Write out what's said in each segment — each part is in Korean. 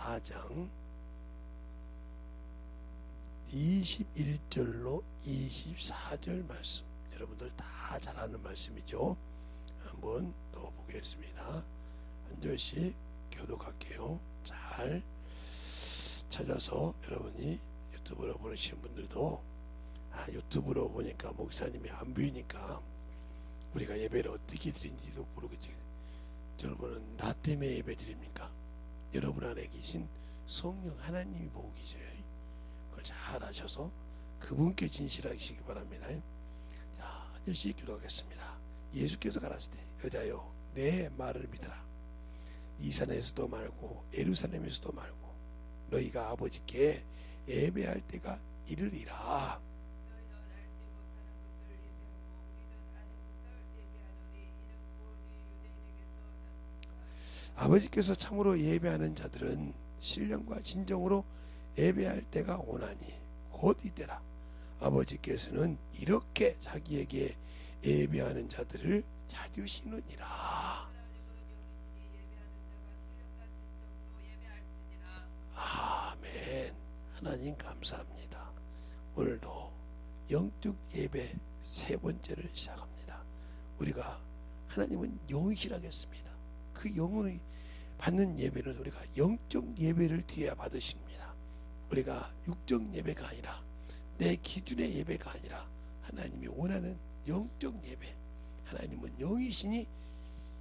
4장 21절로 24절 말씀, 여러분들 다 잘 아는 말씀이죠. 한번 더 보겠습니다. 한 절씩 교독할게요. 잘 찾아서 여러분이 유튜브로 보시는 분들도 유튜브로 보니까 목사님이 안 보이니까 우리가 예배를 어떻게 드린지도 모르겠지. 여러분은 나 때문에 예배 드립니까? 여러분 안에 계신 성령 하나님이 보고 계셔요. 그걸 잘 아셔서 그분께 진실하시기 바랍니다. 자, 한 절씩 기도하겠습니다. 예수께서 가라사대 여자여 내 말을 믿으라. 이 산에서도 말고 예루살렘에서도 말고 너희가 아버지께 예배할 때가 이르리라. 아버지께서 참으로 예배하는 자들은 신령과 진정으로 예배할 때가 오나니 곧 이때라. 아버지께서는 이렇게 자기에게 예배하는 자들을 찾으시느니라. 아멘. 하나님 감사합니다. 오늘도 영적 예배 세 번째를 시작합니다. 우리가 하나님은 영이시라겠습니다. 그 영의 받는 예배는 우리가 영적 예배를 드려야 받으십니다. 우리가 육적 예배가 아니라 내 기준의 예배가 아니라 하나님이 원하는 영적 예배, 하나님은 영이시니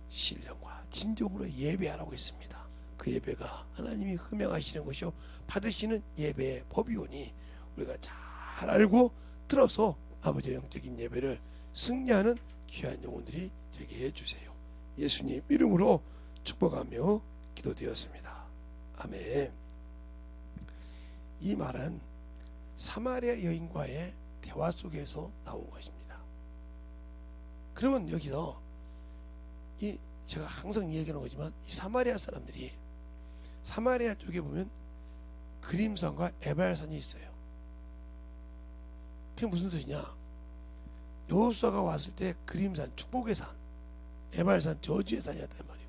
신령과 진정으로 예배하라고 했습니다. 그 예배가 하나님이 흠양하시는 것이요 받으시는 예배의 법이오니 우리가 잘 알고 들어서 아버지의 영적인 예배를 승리하는 귀한 영혼들이 되게 해주세요. 예수님 이름으로 축복하며 기도드렸습니다. 아멘. 이 말은 사마리아 여인과의 대화 속에서 나온 것입니다. 그러면 여기서 제가 항상 얘기하는 거지만 이 사마리아 사람들이 사마리아 쪽에 보면 그림산과 에발산이 있어요. 그게 무슨 뜻이냐? 여호수아가 왔을 때 그림산 축복의 산, 에발산 저주의 산이었단 말이에요.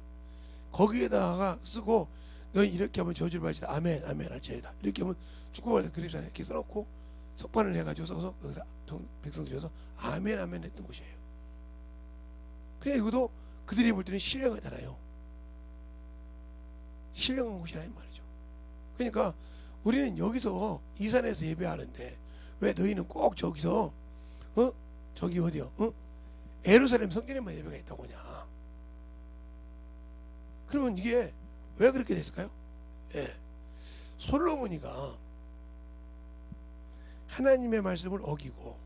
거기에다가 쓰고 너희 이렇게 하면 저주를 받지다 아멘 아멘 할지어다 이렇게 하면 축복을 할 때 그림산에 이렇게 써놓고 석판을 해가지고 써서 거기서 백성들이 줘서 아멘 아멘 했던 곳이에요. 그래 이것도 그들이 볼 때는 신령하잖아요. 신령한 곳이라 이 말이죠. 그러니까 우리는 여기서 이 산에서 예배하는데 왜 너희는 꼭 저기서 저기 어디요? 예루살렘 성전에만 예배가 있다고 하냐? 그러면 이게 왜 그렇게 됐을까요? 예. 솔로몬이가 하나님의 말씀을 어기고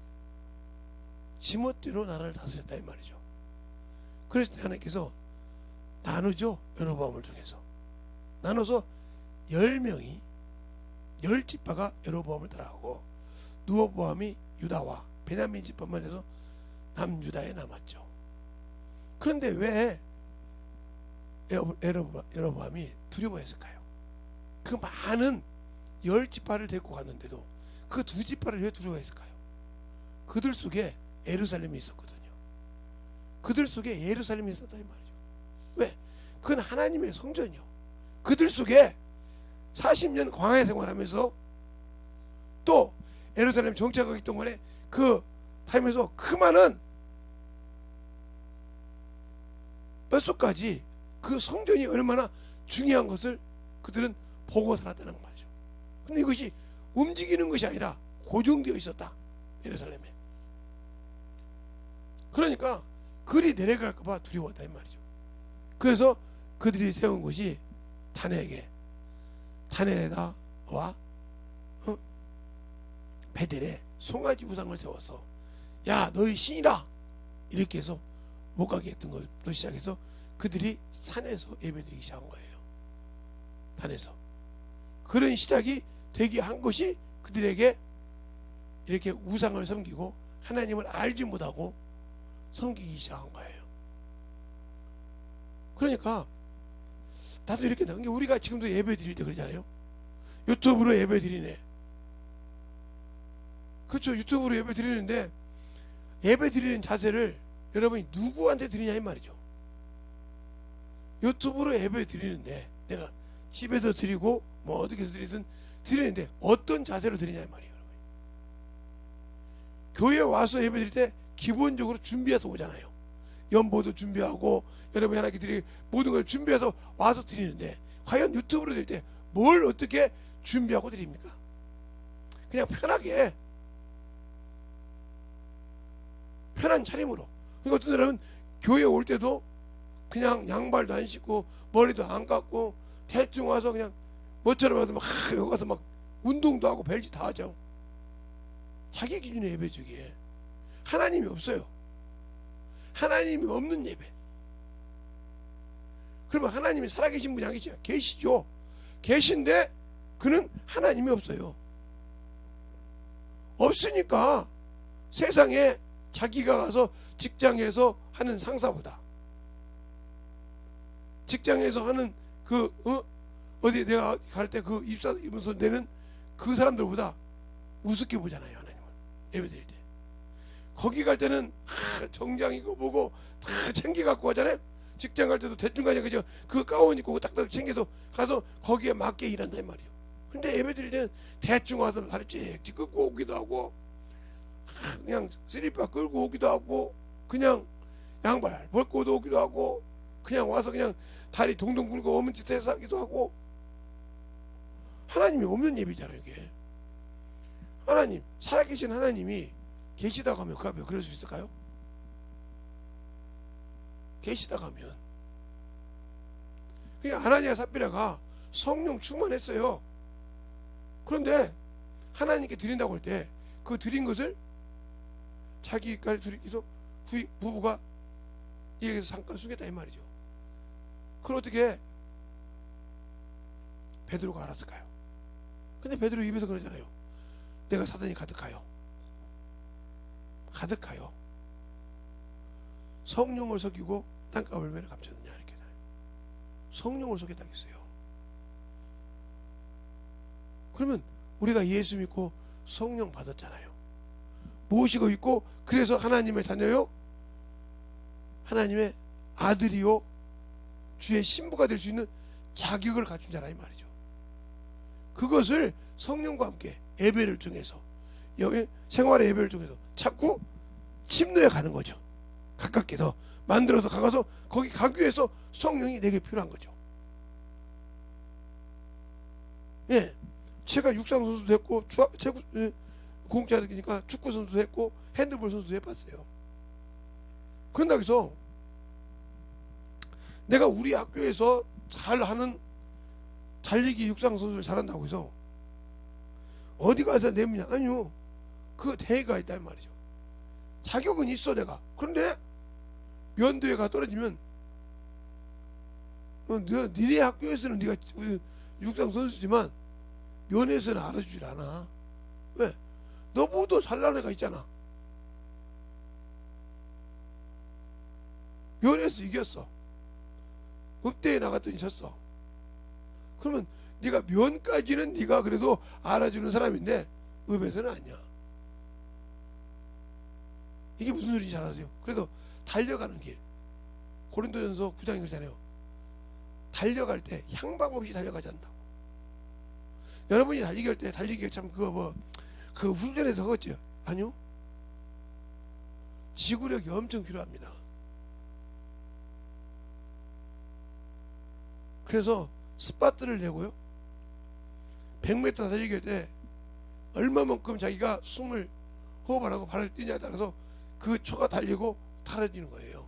지멋대로 나라를 다스렸다 이 말이죠. 그래서 하나님께서 나누죠. 여로보암을 통해서 나눠서 10명이 10지파가 여로보암을 따라가고 누어보암이 유다와 베냐민 지파만 해서 남유다에 남았죠. 그런데 왜 여로보암이 두려워했을까요? 그 많은 10지파를 데리고 갔는데도 그 2지파를 왜 두려워했을까요? 그들 속에 예루살렘이 있었거든요. 그들 속에 예루살렘이 있었다 이 말이죠. 왜? 그건 하나님의 성전이요. 그들 속에 40년 광야 생활하면서 또 예루살렘 정착하기 동안에 그 타임에서 그 많은 뼛속까지 그 성전이 얼마나 중요한 것을 그들은 보고 살았다는 말이죠. 근데 이것이 움직이는 것이 아니라 고정되어 있었다. 예루살렘에. 그러니까 그리 내려갈까봐 두려웠다 이 말이죠. 그래서 그들이 세운 것이 다네에다와 베델에 송아지 우상을 세워서 야 너희 신이라 이렇게 해서 못 가게 했던 것부터 시작해서 그들이 산에서 예배드리기 시작한 거예요. 산에서 그런 시작이 되게 한 것이 그들에게 이렇게 우상을 섬기고 하나님을 알지 못하고 섬기기 시작한 거예요. 그러니까 나도 이렇게 나온 게 우리가 지금도 예배 드릴 때 그러잖아요. 유튜브로 예배 드리네. 그렇죠. 유튜브로 예배 드리는데 예배 드리는 자세를 여러분이 누구한테 드리냐 이 말이죠. 유튜브로 예배 드리는데 내가 집에서 드리고 뭐 어떻게 해서 드리든 드리는데 어떤 자세로 드리냐 이 말이에요. 교회 와서 예배 드릴 때 기본적으로 준비해서 오잖아요. 연보도 준비하고 여러분이 하나님께 드릴 모든 걸 준비해서 와서 드리는데 과연 유튜브로 드릴 때 뭘 어떻게 준비하고 드립니까? 그냥 편하게 편한 차림으로. 그러니까 어떤 사람은 교회 올 때도 그냥 양발도 안 신고 머리도 안 감고 대충 와서 그냥 뭐처럼 와서 막 여기 가서 막 운동도 하고 별짓 다 하죠. 자기 기준의 예배 중에 하나님이 없어요. 하나님이 없는 예배. 그러면 하나님이 살아계신 분이 아니죠. 계시죠. 계신데 그는 하나님이 없어요. 없으니까 세상에 자기가 가서 직장에서 하는 상사보다 직장에서 하는 어디 내가 갈 때 그 입사하면서 내는 그 사람들보다 우습게 보잖아요. 하나님을 예배 드릴 때 거기 갈 때는 정장이고 뭐고 다 챙겨 갖고 가잖아요. 직장 갈 때도 대충 가냐 그죠? 그 가운 입고 딱딱 챙겨서 가서 거기에 맞게 일한다 이 말이에요. 근데 예배 드릴 때는 대충 와서 다리 찍찍 끄고 오기도 하고 그냥 슬리퍼 끌고 오기도 하고 그냥 양발 벗고 오기도 하고 그냥 와서 그냥 다리 동동 굴고 어문 짓 해서 하기도 하고 하나님이 없는 예배잖아요. 이게 하나님 살아계신 하나님이 계시다고 하면 그 앞에 그럴 수 있을까요? 계시다고 하면 그러니까 아나니아 삽비라가 성령 충만했어요. 그런데 하나님께 드린다고 할 때 그 드린 것을 자기가 드리기도 부부가 얘기해서 잠깐 숙였다 이 말이죠. 그걸 어떻게 베드로가 알았을까요? 근데 베드로 입에서 그러잖아요. 내가 사단이 가득하여 성령을 속이고 땅과 열매를 감췄느냐 이렇게 성령을 속였다고 했어요. 그러면 우리가 예수 믿고 성령 받았잖아요. 무엇이고 있고 그래서 하나님의 자녀요 하나님의 아들이요 주의 신부가 될 수 있는 자격을 갖춘 자라 이 말이죠. 그것을 성령과 함께 예배를 통해서 여기 생활의 예배를 통해서 자꾸 침노해 가는 거죠. 가깝게 더 만들어서 가서 거기 가기 위해서 성령이 내게 필요한 거죠. 예, 제가 육상 선수도 했고 공짜니까 축구 선수도 했고 핸드볼 선수도 해봤어요. 그런다고 해서 내가 우리 학교에서 잘하는 달리기 육상 선수를 잘한다고 해서 어디 가서 내느냐? 아니요. 그 대회가 있단 말이죠. 자격은 있어 내가. 그런데 면도회가 떨어지면 니네 학교에서는 네가 육상 선수지만 면에서는 알아주질 않아. 왜? 너보다 잘나는 애가 있잖아. 면에서 이겼어. 읍대에 나갔더니 졌어. 그러면 네가 면까지는 네가 그래도 알아주는 사람인데 읍에서는 아니야. 이게 무슨 소리인지 잘 아세요? 그래서 달려가는 길 고린도전서 9장에 그러잖아요. 달려갈 때 향방 없이 달려가지 않는다고. 여러분이 달리기 할 때 달리기가 참 그 훈련에서 그거죠? 아니요. 지구력이 엄청 필요합니다. 그래서 스파트를 내고요 100m 달리기 할 때 얼마만큼 자기가 숨을 호흡을 하고 발을 뛰냐에 따라서 그 초가 달리고 달아지는 거예요.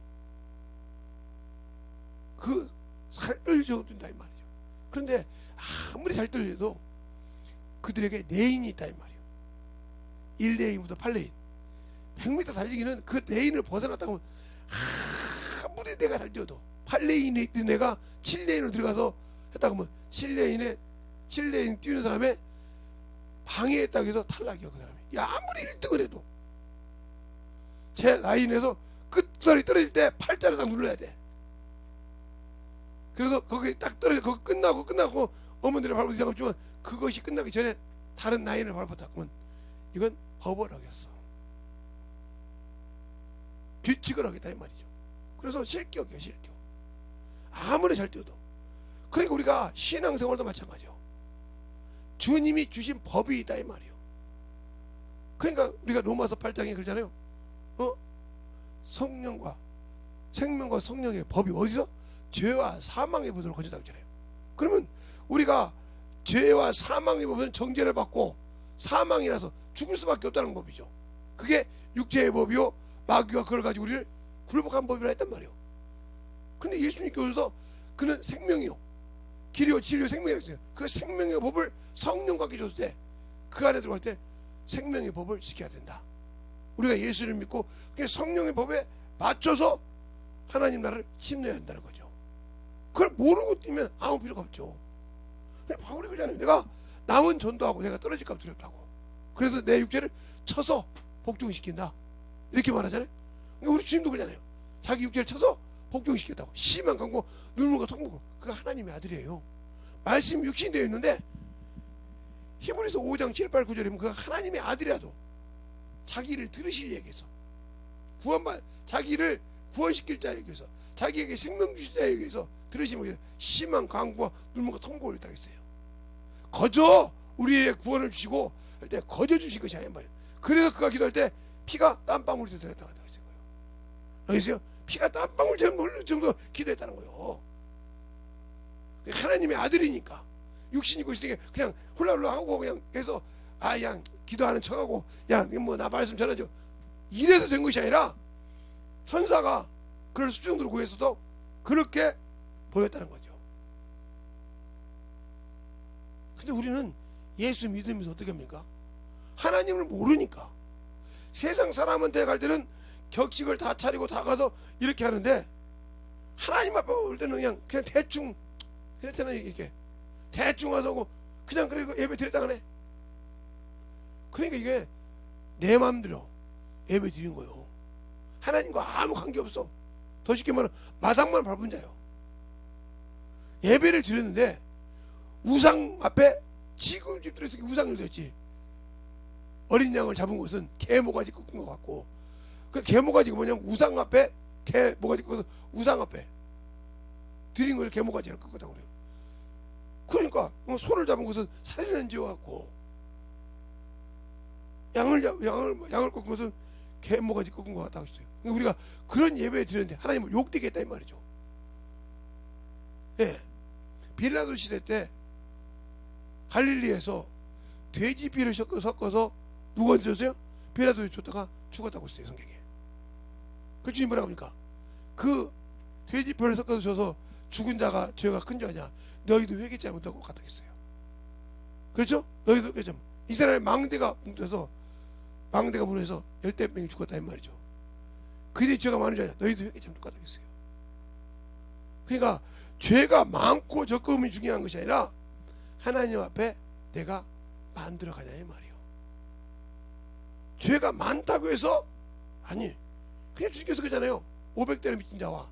그 살 떨려도 뛴다 이 말이죠. 그런데 아무리 잘 떨려도 그들에게 레인이 있다 이 말이에요. 1레인부터 8레인 100m 달리기는 그 레인을 벗어났다고 하면 아무리 내가 잘 뛰어도 8레인에 있던 애가 7레인으로 들어가서 했다고 하면 7레인 뛰는 사람의 방해했다고 해서 탈락이야 그 사람이. 야 아무리 1등을 해도 제 라인에서 끝자리 떨어질 때 팔자를 딱 눌러야 돼. 그래서 거기 딱 떨어져 거기 끝나고 어머니를 밟을 생각 없지만 그것이 끝나기 전에 다른 라인을 밟았다 그러면 이건 법을 어겼어. 규칙을 어겼다 이 말이죠. 그래서 실격이에요 실격. 아무리 잘 뛰어도. 그러니까 우리가 신앙생활도 마찬가지요. 주님이 주신 법이 있다 이 말이에요. 그러니까 우리가 로마서 8장에 그러잖아요. 성령과 생명과 성령의 법이 어디서? 죄와 사망의 법으로 거쳐다고 했잖아요. 그러면 우리가 죄와 사망의 법은 정죄를 받고 사망이라서 죽을 수밖에 없다는 법이죠. 그게 육체의 법이요 마귀가 그걸 가지고 우리를 굴복한 법이라 했단 말이에요. 근데 예수님께서 오셔서 그는 생명이요 길이요 진리요 생명이라고 했어요. 그 생명의 법을 성령과 함께 줬을 때 그 안에 들어갈 때 생명의 법을 지켜야 된다. 우리가 예수를 믿고 그 성령의 법에 맞춰서 하나님 나라를 힘내야 한다는 거죠. 그걸 모르고 뛰면 아무 필요가 없죠. 바울이 그러잖아요. 내가 남은 전도하고 내가 떨어질까 두렵다고. 그래서 내 육체를 쳐서 복종시킨다. 이렇게 말하잖아요. 우리 주님도 그러잖아요. 자기 육체를 쳐서 복종시켰다고. 심한 강고 눈물과 통곡. 그가 하나님의 아들이에요. 말씀이 육신이 되어 있는데 히브리서 5장 7, 8, 9절에 보면 그가 하나님의 아들이라도 자기를 들으실 얘기해서 자기를 구원시킬 자에게 위해서 자기에게 생명 주실 자에게 위해서 들으시면 위해서 심한 강구와 눈물과 통곡을 했다고 했어요. 거저 우리의 구원을 주시고 할 때 거저 주신 것이 아니란 말이에요. 그래서 그가 기도할 때 피가 땀방울이 되었다고 했어요. 알겠어요? 피가 땀방울 흘릴 정도 기도했다는 거예요. 하나님의 아들이니까 육신이 있고 있으니까 그냥 훌라훌라 하고 그냥 해서 그냥 기도하는 척하고 뭐 나 말씀 전하죠. 이래서 된 것이 아니라 천사가 그럴 수정도로 구했어도 그렇게 보였다는 거죠. 근데 우리는 예수 믿으면서 어떻게 합니까? 하나님을 모르니까 세상 사람한테 갈 때는 격식을 다 차리고 다 가서 이렇게 하는데 하나님 앞에 올 때는 그냥 대충 그랬잖아요. 이게 대충 와서 그냥 그래 예배 드렸다 그래. 그러니까 이게 내 마음대로 예배 드리는 거예요. 하나님과 아무 관계없어. 더 쉽게 말하면 마당만 밟은 자예요. 예배를 드렸는데 우상 앞에 지금 집들에서 우상을 드렸지. 어린 양을 잡은 것은 개 모가지 꺾은 것 같고 그 개 모가지가 뭐냐면 우상 앞에 개 모가지 꺾어서 우상 앞에 드린 걸 개 모가지를 꺾었다고 그래요. 그러니까 소를 잡은 것은 살인한 지와 같고 양을 꺾은 것은 개 모가지 꺾은 것 같다고 했어요. 그러니까 우리가 그런 예배 드렸는데 하나님을 욕되게 했다 이 말이죠. 예, 빌라도 시대 때 갈릴리에서 돼지 피를 섞어서 누구한테 줬어요? 빌라도에 줬다가 죽었다고 했어요. 성경에. 그 주님 뭐라고 합니까? 그 돼지 피를 섞어서 줘서 죽은 자가 죄가 큰 자냐? 너희도 회개치 못하고 갔다 했어요. 그렇죠? 너희도 회개치 못. 이스라엘 망대가 뭉쳐서 망대가 무너져서 열대 명이 죽었다 이 말이죠. 그들이 죄가 많은 자냐? 너희도 회개치 못하고 갔다 했어요. 그러니까 죄가 많고 적음이 중요한 것이 아니라 하나님 앞에 내가 만들어가냐 이 말이에요. 죄가 많다고 해서 아니 그냥 주님께서 그러잖아요. 500대를 미친 자와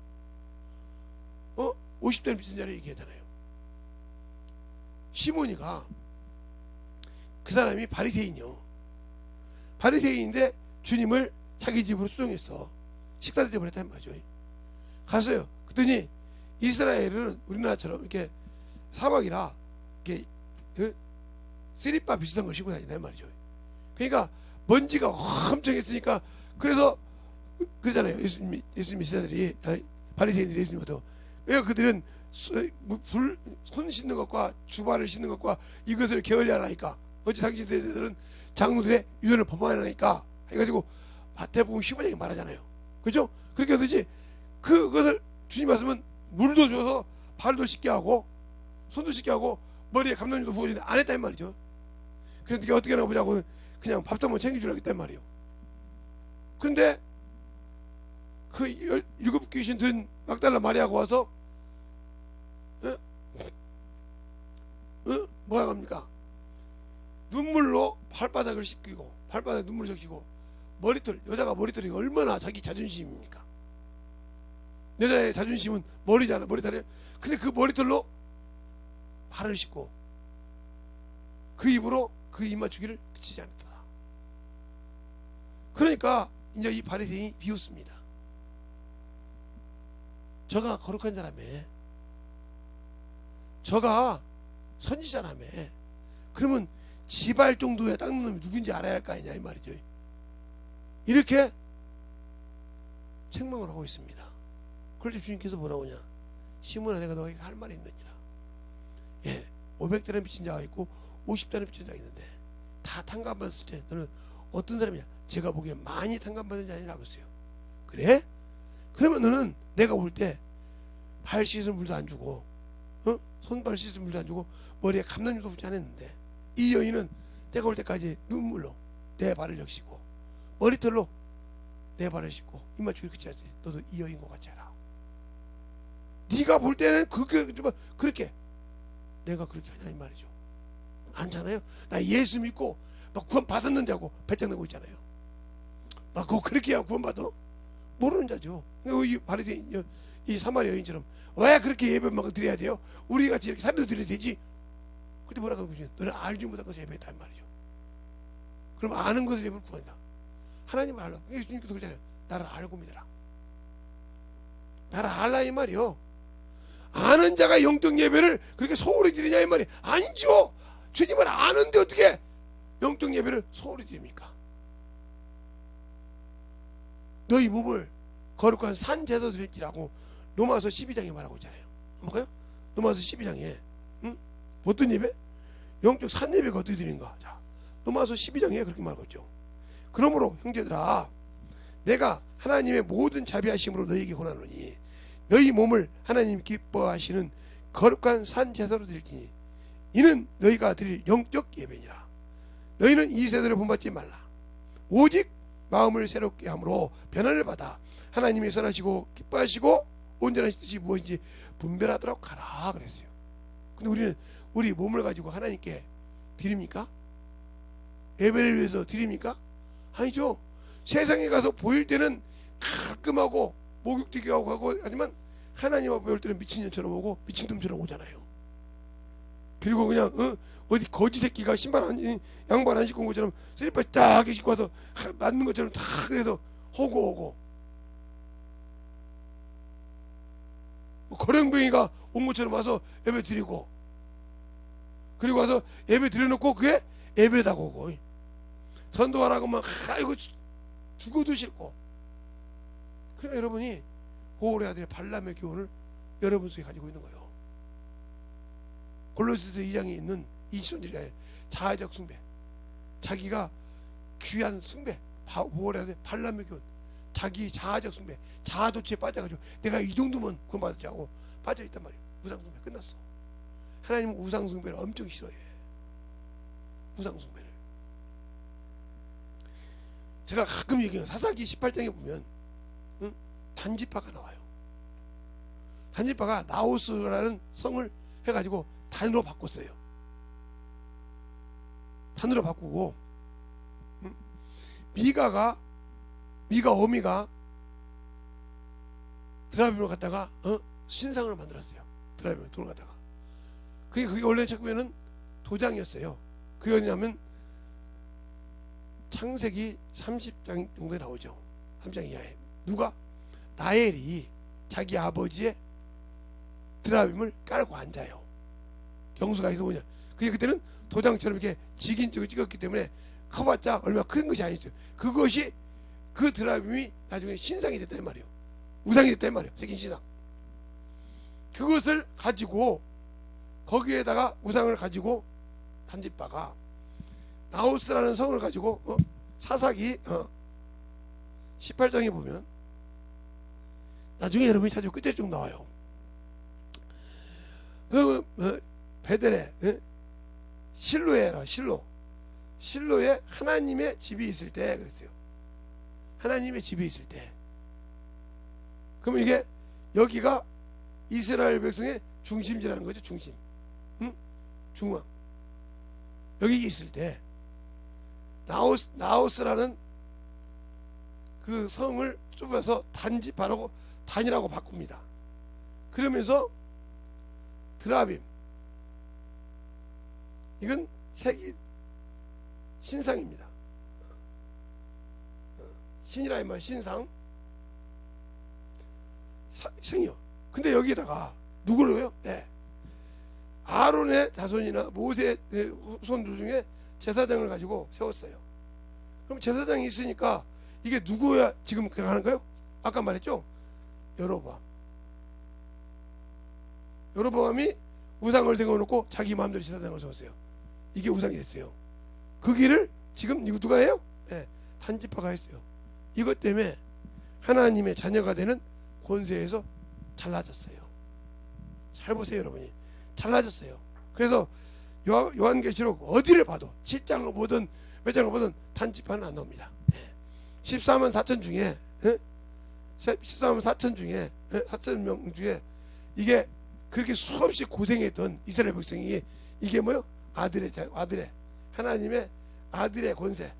50대를 미친 자를 얘기하잖아요. 시몬이가 그 사람이 바리새인이요. 바리새인인데 주님을 자기 집으로 수용했어. 식사 대접을 했단 말이죠. 갔어요. 그랬더니 이스라엘은 우리나라처럼 이렇게 사막이라 이게 쓰리바 비슷한 걸 신고 다닌단 말이죠. 그러니까 먼지가 엄청 있으니까 그래서 그러잖아요. 예수님 제자들이 바리새인들이 예수님한테 왜 그들은 손 씻는 것과 주발을 씻는 것과 이것을 게을리 하나니까 어찌 당신 제자들은 장로들의 유전을 범하나니까 해가지고 마태복음 15장에 말하잖아요. 그죠? 그렇게 하듯이 그것을 주님 말씀은 물도 줘서 발도 씻게 하고 손도 씻게 하고 머리에 감독님도 부어주는데 안 했단 말이죠. 그러니까 어떻게 하나 보자고 그냥 밥도 한번 챙겨주려고 했단 말이에요. 그런데 그 7 귀신 든 막달라 마리아가 와서 뭐야 합니까? 눈물로 발바닥을 씻기고 발바닥에 눈물을 적시고 머리털 여자가 머리털이 얼마나 자기 자존심입니까? 여자의 자존심은 머리잖아. 머리털이. 근데 그 머리털로 발을 씻고 그 입으로 그 입맞추기를 그치지 않았다. 그러니까 이제 이 바리새인이 비웃습니다. 저가 거룩한 사람에 저가 선지자라며 그러면 지발 정도에 닦는 놈이 누군지 알아야 할 거 아니냐 이 말이죠. 이렇게 책망을 하고 있습니다. 그럴 때 주님께서 뭐라고 하냐? 시몬아, 내가 너에게 할 말이 있느니라. 예, 500대나 미친 자가 있고 50대나 미친 자가 있는데 다 탕감받았을 때 너는 어떤 사람이냐? 제가 보기에 많이 탕감받은 자니라고 했어요. 그래? 그러면 너는 내가 올 때 발 씻을 물도 안 주고 손발 씻을 물도 안 주고 머리에 감남유도 붙지 않았는데, 이 여인은 내가 올 때까지 눈물로 내 발을 적시고 머리털로 내 발을 씻고 입맞추기 그치 않지? 너도 이 여인과 같이 해라. 네가 볼 때는 그렇게 내가 그렇게 하냐 이 말이죠. 않잖아요. 나 예수 믿고 막 구원 받았는데 하고 배짱 내고 있잖아요. 막 그거 그렇게 하고 구원 받아? 모르는 자죠. 이 바리새인, 이 사마리아 여인처럼 왜 그렇게 예배만 드려야 돼요? 우리 같이 이렇게 살도 드려야 되지. 그때 뭐라고 하죠? 너는 알지 못한 것을 예배했다 이 말이죠. 그럼 아는 것을 예배를 구한다. 하나님을 알라. 예수님께서 그러잖아요. 나를 알고 믿어라. 나를 알라 이 말이요. 아는 자가 영적 예배를 그렇게 소홀히 드리냐 이 말이 아니죠. 주님을 아는데 어떻게 영적 예배를 소홀히 드립니까? 너희 몸을 거룩한 산 제사 드릴지라고 로마서 12장에 말하고 있잖아요. 한번 볼까요? 로마서 12장에 어떤 예배? 영적 산 예배가 어떻게 드리는가? 자, 로마서 12장에 그렇게 말하고 있죠. 그러므로 형제들아, 내가 하나님의 모든 자비하심으로 너희에게 권하노니 너희 몸을 하나님 기뻐하시는 거룩한 산 제사로 드릴지니 이는 너희가 드릴 영적 예배니라. 너희는 이 세대를 본받지 말라. 오직 마음을 새롭게 함으로 변화를 받아 하나님의 선하시고 기뻐하시고 온전하신 뜻이 무엇인지 분별하도록 하라 그랬어요. 근데 우리는 우리 몸을 가지고 하나님께 드립니까? 예배를 위해서 드립니까? 아니죠. 세상에 가서 보일 때는 깔끔하고 목욕되게 하고 하지만 하나님 앞에 올 때는 미친년처럼 오고 미친놈처럼 오잖아요. 그리고 그냥 어디 거지 새끼가 양말 안 신고 온 것처럼 슬리퍼 딱 신고 와서 맞는 것처럼 탁 해서 호고 뭐 거렁뱅이가 온 것처럼 와서 예배 드리고, 그리고 와서 예배 드려놓고 그게 예배다고 오고, 전도하라고 막 아이고 죽어도 싫고. 그러니까 여러분이 고울의 아들 발람의 교훈을 여러분 속에 가지고 있는 거예요. 골로새서 2장에 있는 이 신론들이 자아적 숭배, 자기가 귀한 숭배, 고울의 아들 발람의 교훈, 자기 자아적 숭배, 자아도취에 빠져가지고 내가 이 정도면 구원받았지 하고 빠져있단 말이에요. 우상숭배 끝났어. 하나님은 우상숭배를 엄청 싫어해. 우상숭배를. 제가 가끔 얘기해요. 사사기 18장에 보면 단지파가 나와요. 단지파가 나오스라는 성을 해가지고 단으로 바꿨어요. 단으로 바꾸고 어미가 드라빔을 갖다가 신상을 만들었어요. 드라빔을 돈을 갖다가. 그게 원래 처음에는 도장이었어요. 그게 어디냐면 창세기 30장 정도에 나오죠. 3장 이하에. 누가? 라헬이 자기 아버지의 드라빔을 깔고 앉아요. 경수가 있어 뭐냐. 그때는 도장처럼 이렇게 직인 쪽을 찍었기 때문에 커봤자 얼마 큰 것이 아니죠. 그것이 그 드라빔이 나중에 신상이 됐단 말이에요. 우상이 됐단 말이에요. 새긴 신상. 그것을 가지고 거기에다가 우상을 가지고 단지파가 나우스라는 성을 가지고 사사기 18장에 보면 나중에 여러분이 찾으면 끝에 쭉 나와요. 베델에 실로에라 실로에 하나님의 집이 있을 때 그랬어요. 하나님의 집이 있을 때. 그러면 이게 여기가 이스라엘 백성의 중심지라는 거죠. 중심. 중앙. 여기 있을 때 나우스라는 그 성을 좁아서 단지파라고 단이라고 바꿉니다. 그러면서 드라빔, 이건 색이 신상입니다. 신이라 이 말, 신상 생이요. 근데 여기에다가 누구를요? 네. 아론의 자손이나 모세의 후손들 중에 제사장을 가지고 세웠어요. 그럼 제사장이 있으니까 이게 누구야 지금 하는 거예요? 아까 말했죠? 여로보암. 여로보암이 우상을 세워놓고 자기 마음대로 제사장을 세웠어요. 이게 우상이 됐어요. 그 길을 지금 누가 해요? 네, 단지파가 했어요. 이것 때문에 하나님의 자녀가 되는 권세에서 잘라졌어요. 잘 보세요, 여러분이. 잘라졌어요. 그래서 요한계시록 어디를 봐도 7장을 보든 몇 장을 보든 단지파는 안 나옵니다. 14만 4천 중에 14만 4천 중에 4천 명 중에 이게 그렇게 수없이 고생했던 이스라엘 백성이 이게 뭐요? 아들의 하나님의 아들의 권세,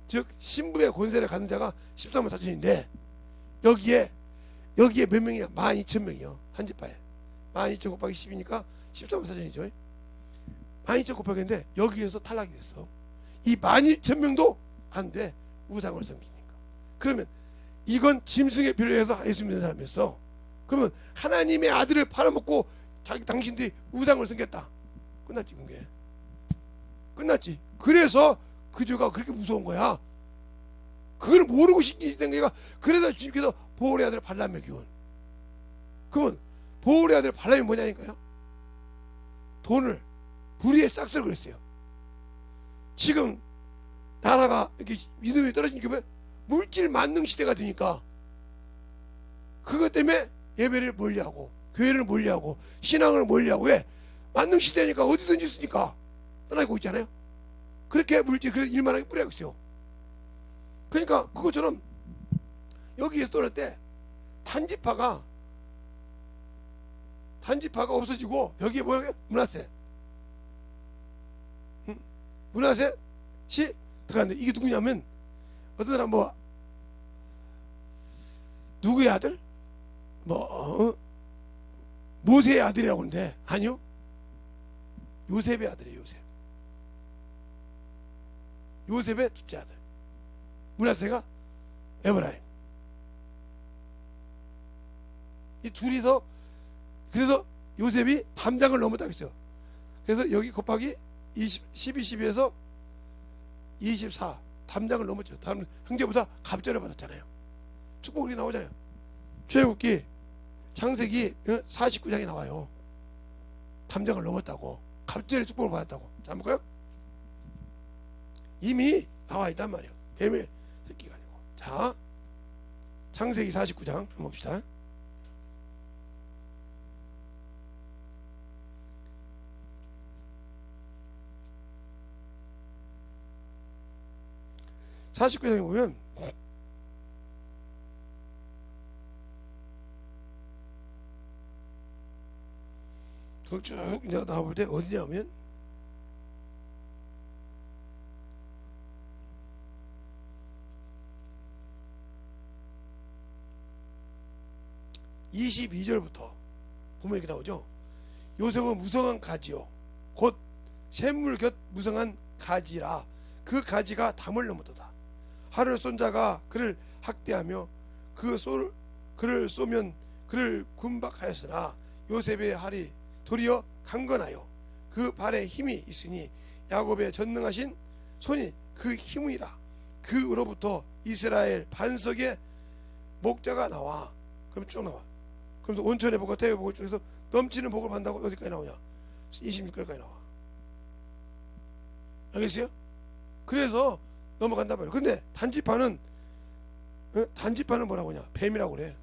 즉 신부의 권세를 갖는 자가 14만 4천인데 여기에 몇 명이야? 12,000명이요. 한지파에 12,000 곱하기 10이니까 14만 4천이죠. 12,000 곱하기인데 여기에서 탈락이 됐어. 이 12,000명도 안 돼. 우상을 섬기니까. 그러면 이건 짐승의 필요해서 예수 믿는 사람이었어. 그러면 하나님의 아들을 팔아먹고 당신들이 우상을 섬겼다. 끝났지. 그게 끝났지. 그래서 그 죄가 그렇게 무서운 거야. 그걸 모르고 신기했던 게가. 그래서 주님께서 보홀의 아들 발람의 교훈. 그러면 보홀의 아들 발람이 뭐냐니까요? 돈을 불의의 싹쓸이 그랬어요. 지금 나라가 이렇게 믿음이 떨어진 게 뭐야? 물질 만능 시대가 되니까 그것 때문에 예배를 멀리하고 교회를 멀리하고 신앙을 멀리하고. 왜? 만능 시대니까 어디든지 있으니까 떠나고 있잖아요. 그렇게 물질 그 일만하게 뿌리고 있어요. 그러니까 그것처럼 여기에서 떠날 때 단지파가 없어지고 여기에 뭐야? 문하세 시 들어갔는데 이게 누구냐면 어떤 사람 뭐 누구의 아들? 모세의 아들이라고 하는데 아니요. 요셉의 아들이에요. 요셉의 둘째 아들. 문하세가 에브라임. 이 둘이서 그래서 요셉이 담장을 넘었다고 했어요. 그래서 여기 곱하기 12, 12에서 24 담장을 넘었죠. 다음 형제보다 갑절을 받았잖아요. 축복이 나오잖아요. 출애굽기 창세기 49장에 나와요. 담장을 넘었다고, 갑절의 축복을 받았다고. 자, 볼까요? 이미 나와 있단 말이에요. 뱀의 새끼가 아니고. 자, 창세기 49장 한번 봅시다. (49장에) 보면 쭉 나와볼 때 어디냐면 (22절부터) 보면 이렇게 나오죠. 요셉은 무성한 가지요 곧 샘물 곁 무성한 가지라. 그 가지가 담을 넘어도다. 활을 쏜 자가 그를 학대하며 그를 쏘면 그를 군박하였으나 요셉의 활이 도리어 강건하여 그 발에 힘이 있으니 야곱의 전능하신 손이 그 힘이라. 그로부터 이스라엘 반석의 목자가 나와. 그럼 쭉 나와. 그럼 온천의 복과 태의 복을 중에서 넘치는 복을 받는다고 어디까지 나오냐? 26절까지 나와. 알겠어요? 그래서 넘어간단 말이에요. 근데 단지파는 뭐라고 하냐? 뱀이라고 그래.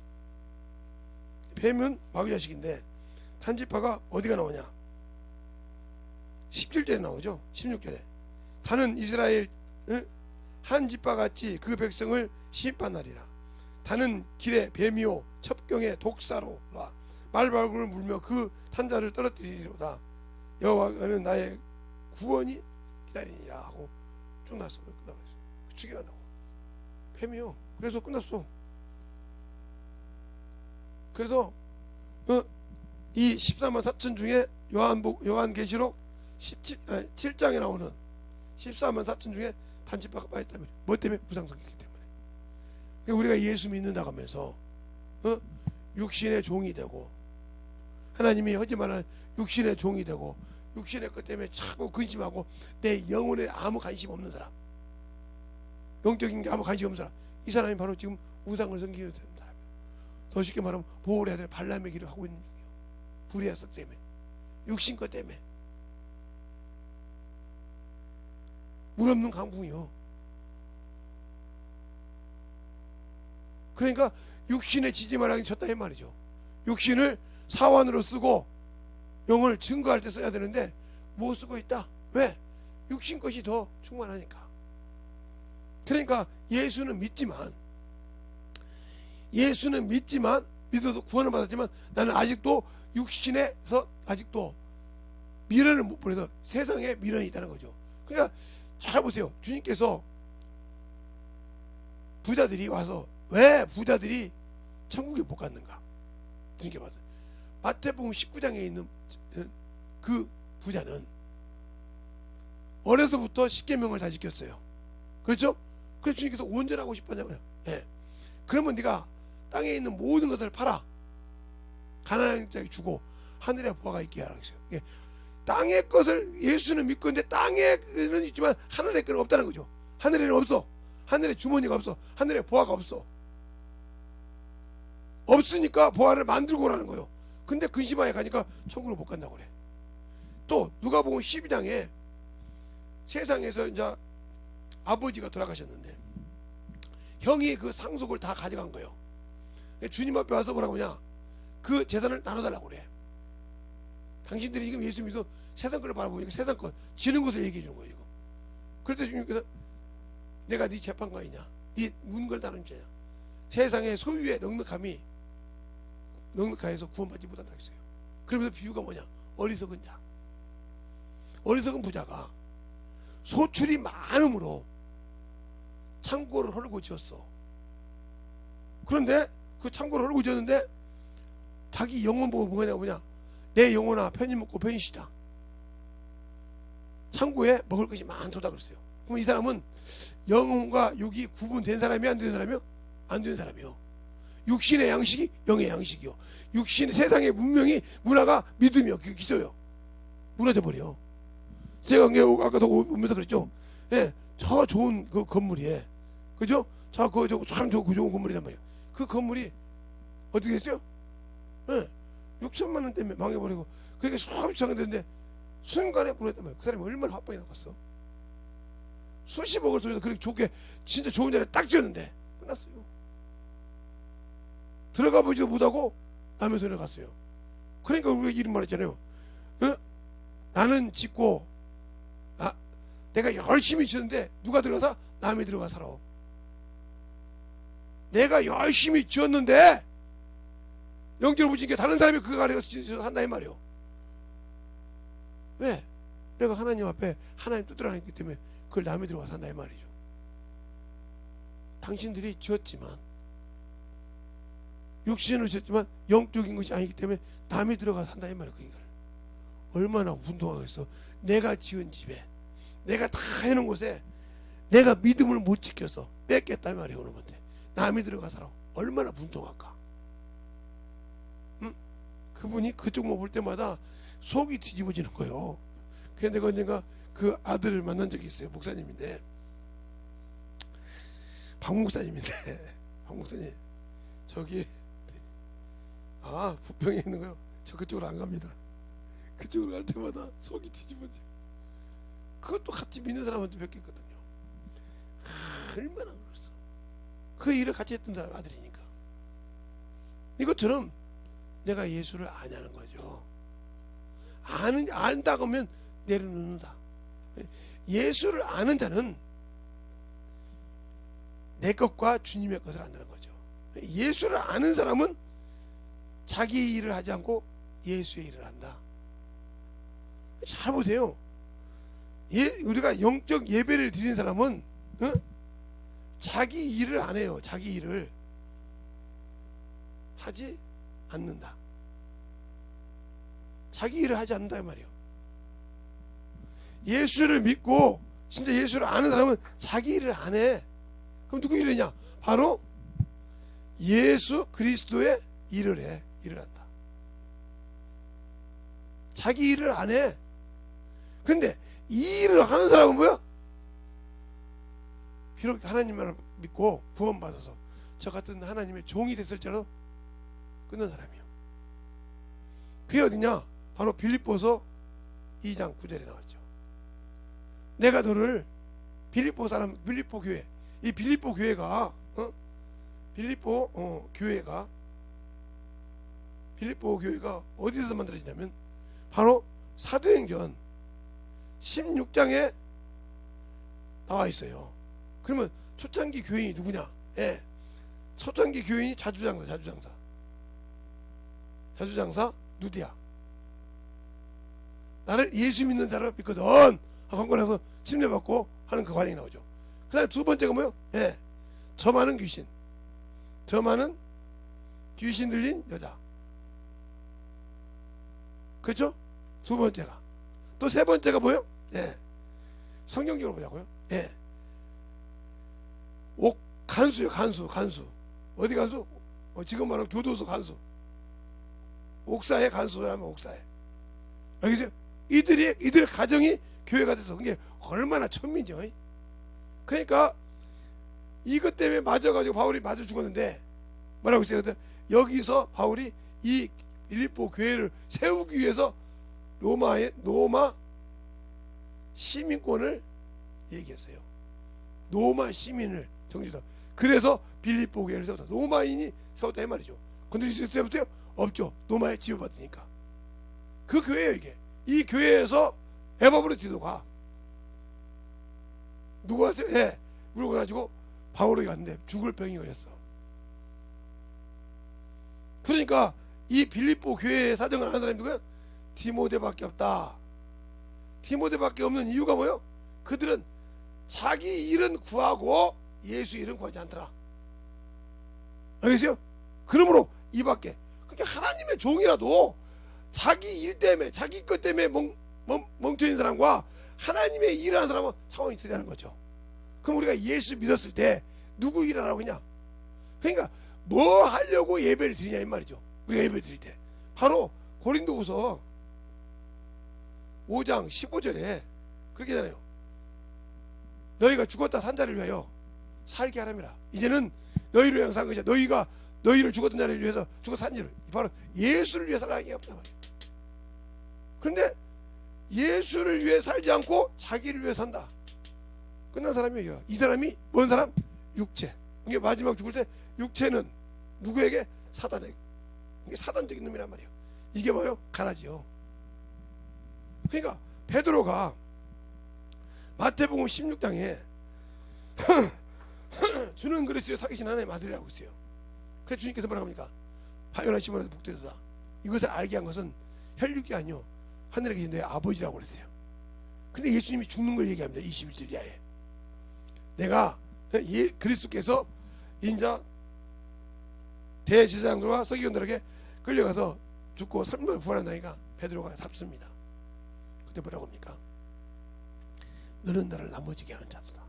뱀은 마귀 자식인데 단지파가 어디가 나오냐? 17절에 나오죠. 16절에 다는 이스라엘 한 지파 같이 그 백성을 심판하리라. 다는 길에 뱀이요 첩경에 독사로라. 말발굴을 물며 그 탄자를 떨어뜨리리로다. 여호와는 나의 구원이 기다리니라 하고 쭉 났어. 끝나버렸어. 주기가 나와. 뱀이요. 그래서 끝났어. 그래서 이 14만 4천 중에 요한계시록 7장에 나오는 14만 4천 중에 단지파가 빠졌다면 뭐 때문에? 우상숭배이기 때문에. 그러니까 우리가 예수 믿는다고 하면서 육신의 종이 되고 하나님이 하지 말라는 육신의 종이 되고 육신의 것 때문에 자꾸 근심하고 내 영혼에 아무 관심 없는 사람, 영적인 게 아무 관심 없는 사람, 이 사람이 바로 지금 우상을 섬기는 사람이에요. 더 쉽게 말하면 보호를 해야 될 발람의 길을 하고 있는 중이에요. 불의해서 때문에, 육신 것 때문에. 물 없는 강풍이요. 그러니까 육신의 지지말하기 졌다 이 말이죠. 육신을 사원으로 쓰고 영혼을 증거할 때 써야 되는데 못 쓰고 있다. 왜? 육신 것이 더 충만하니까. 그러니까 예수는 믿지만 믿어도 구원을 받았지만 나는 아직도 육신에서 아직도 미련을 못 버려서 세상에 미련이 있다는 거죠. 그러니까 잘 보세요. 주님께서 부자들이 와서 왜 부자들이 천국에 못 갔는가? 주님께 봤어요. 마태복음 19장에 있는 그 부자는 어려서부터 십계명을 다 지켰어요. 그렇죠? 그래서 주님께서 온전하고 싶었냐고요. 예. 그러면 네가 땅에 있는 모든 것을 팔아 가난한 자에게 주고 하늘에 보화가 있게 하라고 했어요. 예. 땅의 것을 예수는 믿고 있는데 땅에는 있지만 하늘의 것은 없다는 거죠. 하늘에는 없어. 하늘에 주머니가 없어. 하늘에 보화가 없어. 없으니까 보화를 만들고 오라는 거예요. 근데 근심하에 가니까 천국을 못 간다고 그래. 또 누가복음 12장에 세상에서 이제 아버지가 돌아가셨는데 형이 그 상속을 다 가져간 거예요. 주님 앞에 와서 뭐라고 하냐? 그 재산을 나눠달라고 그래. 당신들이 지금 예수 믿어 세상 것을 바라보니까 세상 것 지는 것을 얘기해 주는 거예요. 지금. 그럴 때 주님께서 내가 네 재판관이냐? 네 문걸 다루는 자냐? 세상의 소유의 넉넉하여서 구원받지 못한다 했어요. 그러면서 비유가 뭐냐? 어리석은 자. 어리석은 부자가 소출이 많음으로 창고를 헐고 지었어. 그런데 그 창고를 헐고 지었는데 자기 영혼 보고 뭐냐? 내 영혼아 편히 먹고 편히 쉬다. 창고에 먹을 것이 많도다 그랬어요. 그럼 이 사람은 영혼과 육이 구분된 사람이 안 되는 사람이요? 안 되는 사람이요. 육신의 양식이 영의 양식이요. 육신 세상의 문명이 문화가 믿음이요. 그게 기저요. 무너져 버려. 제가 아까도 오면서 그랬죠. 예, 저 좋은 그 건물이에, 그죠? 참 좋은 건물이란 말이에요. 그 건물이 어떻게 됐어요? 예, 6천만 원 때문에 망해버리고 그렇게 수없이 정했는데 순간에 무너졌단 말이에요. 그 사람이 얼마나 화병이 나갔어. 수십억을 들여서 그렇게 좋게 진짜 좋은 자리에 딱 지었는데 끝났어요. 들어가 보지도 못하고 남의 손에 갔어요. 그러니까 우리가 이런 말 했잖아요. 어? 나는 짓고 내가 열심히 지었는데 누가 들어가서 남이 들어가 살아. 내가 열심히 지었는데 영적으로 부진 게 다른 사람이 그거 가려서 산다 이 말이요. 왜? 내가 하나님 앞에 하나님 뜻대로 하기 때문에 그걸 남이 들어가 산다 이 말이죠. 당신들이 지었지만 육신으로 지었지만 영적인 것이 아니기 때문에 남이 들어가 산다 이 말이에요. 그걸 얼마나 운동하겠어. 내가 지은 집에 내가 다 해놓은 곳에 내가 믿음을 못 지켜서 뺏겠다 이 말이에요. 그놈한테 남이 들어가 살아. 얼마나 분통할까. 응? 그분이 그쪽 뭐 볼 때마다 속이 뒤집어지는 거예요. 그래서 내가 언젠가 그 아들을 만난 적이 있어요. 목사님인데 박 목사님인데 박 목사님 저기 부평에 있는 거요. 저 그쪽으로 안 갑니다. 그쪽으로 갈 때마다 속이 뒤집어져. 그것도 같이 믿는 사람한테 뵙겠거든요. 얼마나 그랬어. 그 일을 같이 했던 사람 아들이니까. 이것처럼 내가 예수를 아냐는 거죠. 안다고 하면 내려놓는다. 예수를 아는 자는 내 것과 주님의 것을 안다는 거죠. 예수를 아는 사람은 자기 일을 하지 않고 예수의 일을 한다. 잘 보세요. 우리가 영적 예배를 드리는 사람은 자기 일을 안 해요. 자기 일을 하지 않는다. 자기 일을 하지 않는다 이 말이에요. 예수를 믿고 진짜 예수를 아는 사람은 자기 일을 안 해. 그럼 누구 일이냐? 바로 예수 그리스도의 일을 해. 일을 한다. 자기 일을 안 해. 그런데 이 일을 하는 사람은 뭐야? 비록 하나님을 믿고 구원받아서 저 같은 하나님의 종이 됐을지라도 끊는 사람이요. 그게 어디냐? 바로 빌립보서 2장 9절에 나왔죠. 내가 너를 빌립보 사람, 빌립보 교회, 이 빌립보 교회가 빌립보 교회가 어디서 만들어지냐면 바로 사도행전 16장에 나와 있어요. 그러면 초창기 교인이 누구냐? 예, 초창기 교인이 자주장사 누디야. 나를 예수 믿는 자로 믿거든 하고 권해서 침례받고 하는 그 관행이 나오죠. 그 다음에 두 번째가 뭐요? 예, 저 많은 귀신 들린 여자. 그렇죠? 두 번째가. 또 세 번째가 뭐요? 예, 성경적으로 보자고요. 예, 간수요. 간수. 어디 간수? 지금 말하는 교도소 간수. 옥사의 간수라면 옥사에. 알겠어요? 이들 가정이 교회가 돼서 그게 얼마나 천민이죠. 그러니까 이것 때문에 맞아가지고 바울이 맞아 죽었는데 뭐라고 했어요? 여기서 바울이 이 빌립보 교회를 세우기 위해서 로마 시민권을 얘기했어요. 로마 시민을 정지다. 그래서 빌립보 교회를 세웠다. 로마인이 세웠다 이 말이죠. 건드릴 수 있어요? 없어요? 없죠. 로마에 지배받으니까. 그 교회예요 이게. 이 교회에서 에바브로티도가 누구 왔어요? 예, 물고 가지고 바울에게 갔는데 죽을 병이 걸렸어. 그러니까 이 빌립보 교회의 사정을 아는 사람이 누구야? 디모데밖에 없다. 디모데밖에 없는 이유가 뭐예요? 그들은 자기 일은 구하고 예수 일은 구하지 않더라. 알겠어요? 그러므로 이밖에. 그러니까 하나님의 종이라도 자기 일 때문에, 자기 것 때문에 멍청인 사람과 하나님의 일하는 사람은 상황이 있어야 되는 거죠. 그럼 우리가 예수 믿었을 때 누구 일하라고 하냐? 그러니까 뭐 하려고 예배를 드리냐 이 말이죠. 우리가 예배를 드릴 때 바로 고린도후서 5장 15절에 그렇게 되잖아요. 너희가 죽었다 산 자를 위하여 살게 하라미라. 이제는 너희를 위하여 산 것이야. 너희가 너희를 죽었던 자를 위해서 죽어 산 자를 바로 예수를 위해 살아가게 없단 말이에요. 그런데 예수를 위해 살지 않고 자기를 위해 산다. 끝난 사람이에요. 이 사람이 뭔 사람? 육체. 이게 마지막 죽을 때 육체는 누구에게? 사단에게. 이게 사단적인 놈이란 말이에요. 이게 뭐예요? 가라지요. 그러니까 베드로가 마태복음 16장에 주는 그리스도의 살기신 하나님의 아들이라고 있어요. 그래서 주님께서 뭐라고 합니까? 파요나 시몬에서 복되도다. 이것을 알게 한 것은 혈육이 아니요 하늘에 계신 내 아버지라고 그랬어요. 근데 예수님이 죽는 걸 얘기합니다. 21절 이하에. 내가 그리스도께서 인자 대제사장들과 서기관들에게 끌려가서 죽고 3일 부활한다니까 베드로가 답습니다. 그때 뭐라고 합니까? 너는 나를 나머지게 하는 자도다.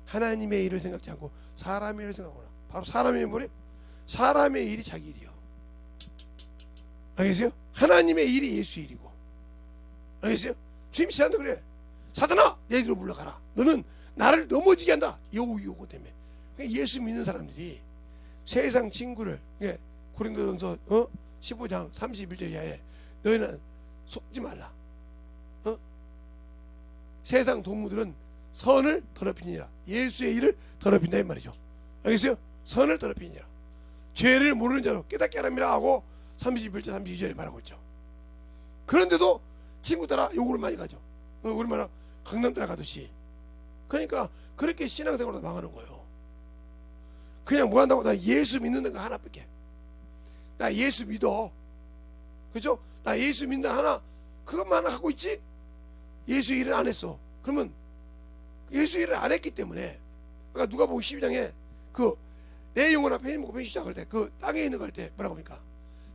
하나님의 일을 생각지 않고 사람의 일을 생각하구나. 바로 사람의 일이 뭐래요? 사람의 일이 자기 일이요. 알겠어요? 하나님의 일이 예수 일이고. 알겠어요? 주님 시한다 그래. 사단아 내 뒤로 물러가라. 너는 나를 넘어지게 한다. 요거 때문에. 예수 믿는 사람들이 세상 친구를 고린도전서 15장 31절 이하에 너희는 속지 말라. 세상 동무들은 선을 더럽히니라. 예수의 일을 더럽힌다 이 말이죠. 알겠어요? 선을 더럽히니라. 죄를 모르는 자로 깨닫게 하랍니다 하고 31절 32절에 말하고 있죠. 그런데도 친구 따라 요구를 많이 가죠. 얼마나 강남 따라 가듯이. 그러니까 그렇게 신앙생활로 망하는 거예요. 그냥 뭐 한다고? 나 예수 믿는 거 하나밖에. 나 예수 믿어. 그죠? 나 예수 믿는 하나 그것만 하고 있지. 예수 일을 안 했어. 그러면 예수 일을 안 했기 때문에 그러니까 누가복음 12장에 그 내 영혼 앞에 힘 먹고 변시 시작할 때 그 땅에 있는 걸 때 뭐라고 합니까?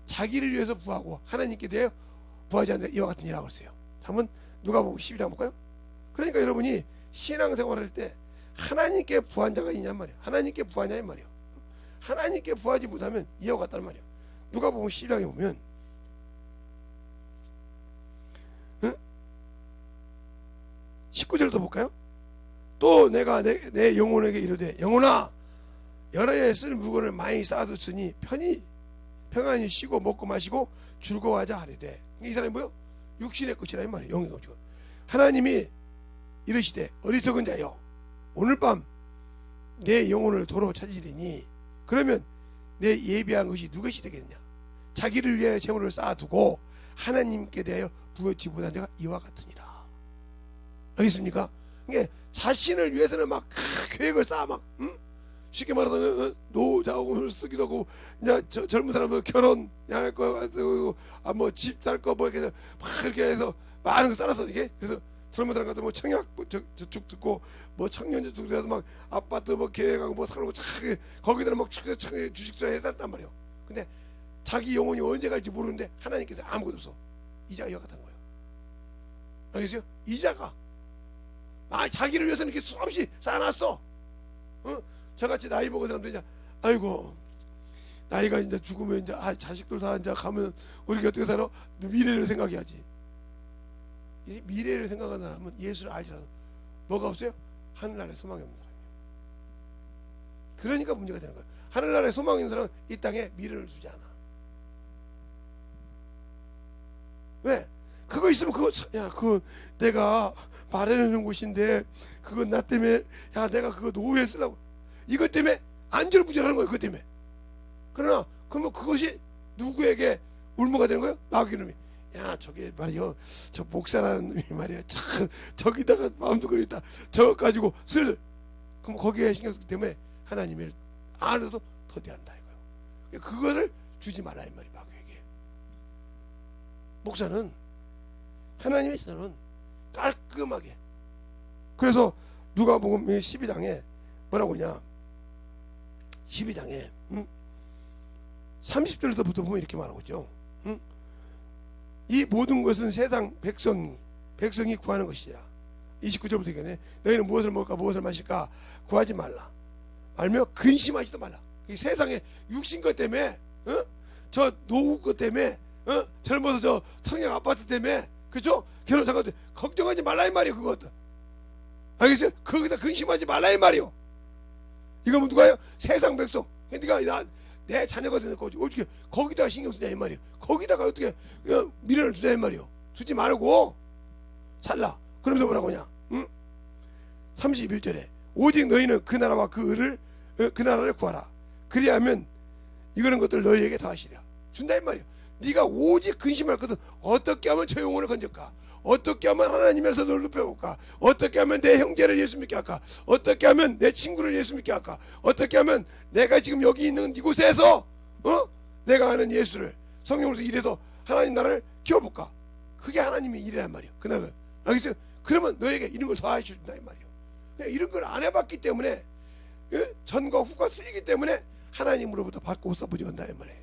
자기를 위해서 부하고 하나님께 대해 부하지 않는 이와 같은 일이라고 했어요. 한번 누가복음 12장 볼까요? 그러니까 여러분이 신앙생활을 할 때 하나님께 부한 자가 있냔 말이야. 하나님께 부하냐 말이야. 하나님께 부하지 못하면 이와 같단 말이야. 누가복음 12장에 보면 19절도 볼까요? 또 내가 내 영혼에게 이르되 영혼아 여러 해 쓸 물건을 많이 쌓아뒀으니 평안히 쉬고 먹고 마시고 즐거워하자 하리되. 이 사람이 뭐요? 육신의 것이라 이 말이에요. 영의 것이고. 하나님이 이르시되 어리석은 자여 오늘 밤 내 영혼을 도로 찾으리니 그러면 내 예비한 것이 누구것이 되겠느냐. 자기를 위하여 재물을 쌓아두고 하나님께 대하여 부어치지 못한 자가 이와 같으니라. 알겠습니까? 그러니까 자신을 위해서는 막 계획을 쌓아 막 쉽게 말하면 노자금을 쓰기도 하고 이제 젊은 사람은 결혼 할 거 뭐 집 살 거 뭐 이렇게 막 이렇게 해서 많은 거 쌓아서 이게 그래서 젊은 사람 같은 뭐 청약 저축 듣고 뭐 청년 저축 들어서 막 아파트 뭐 계획하고 뭐 살고 거기다가 막 주식 투자했단 말이에요. 근데 자기 영혼이 언제 갈지 모르는데 하나님께서 아무것도 없어. 이자가 이와 같은 거예요. 알겠어요? 이자가 자기를 위해서는 이렇게 수없이 쌓아놨어. 저같이 나이 먹은 사람들 이제 아이고 나이가 이제 죽으면 이제 자식들 다 이제 가면 우리가 어떻게 살아? 미래를 생각해야지. 이 미래를 생각하는 사람은 예수를 알지라도 뭐가 없어요? 하늘나라에 소망이 없는 사람이에요. 그러니까 문제가 되는 거예요. 하늘나라에 소망이 있는 사람은 이 땅에 미래를 주지 않아. 왜? 그거 있으면 그거 내가 마련해놓은 곳인데 그건 나 때문에 내가 그거 노후에 쓰려고 이것 때문에 안절부절하는 거예요. 그것 때문에. 그러나 그러면 그것이 누구에게 울모가 되는 거예요? 마귀 놈이. 저게 말이요 저 목사라는 놈이 말이야 참 저기다가 마음 두고 있다 저거 가지고 그럼 거기에 신경 쓰기 때문에 하나님을 안에도 더디한다 이거예요. 그거를 주지 말라 이 말이 마귀에게. 목사는 하나님의 신은 깔끔하게. 그래서 누가복음 12장에 뭐라고 하냐 12장에 30절부터 보면 이렇게 말하고 있죠. 이 모든 것은 세상 백성이 구하는 것이라. 29절부터 얘기하네. 너희는 무엇을 먹을까 무엇을 마실까 구하지 말라. 알며 근심하지도 말라. 이 세상에 육신 것 때문에 저 노후 것 때문에 젊어서 저 청약 아파트 때문에 그죠? 결혼 잠깐 걱정하지 말라 이 말이에요. 그것도 알겠어요? 거기다 근심하지 말라 이 말이에요. 이거 뭐 누가요? 세상 백성. 그러니까 내 자녀가 되는 거지. 어떻게 거기다가 신경 쓰냐 이 말이에요. 거기다가 어떻게 미련을 주냐 이 말이에요. 주지 말고 살라. 그러면서 뭐라고 하냐? 31절에 오직 너희는 그 나라와 그 나라를 구하라. 그리하면 이거는 것들 너희에게 다 하시랴. 준다 이 말이에요. 네가 오직 근심할 것은 어떻게 하면 저 영혼을 건질까? 어떻게 하면 하나님에서 너를 높여볼까? 어떻게 하면 내 형제를 예수 믿게 할까? 어떻게 하면 내 친구를 예수 믿게 할까? 어떻게 하면 내가 지금 여기 있는 이곳에서 내가 아는 예수를 성령으로서 일해서 하나님 나라를 키워볼까? 그게 하나님의 일이란 말이에요. 그날 알겠어요? 그러면 너에게 이런 걸 더 하셔준다 이 말이에요. 이런 걸 안 해봤기 때문에 전과 후가 틀리기 때문에 하나님으로부터 받고 써보지 않는다 이 말이에요.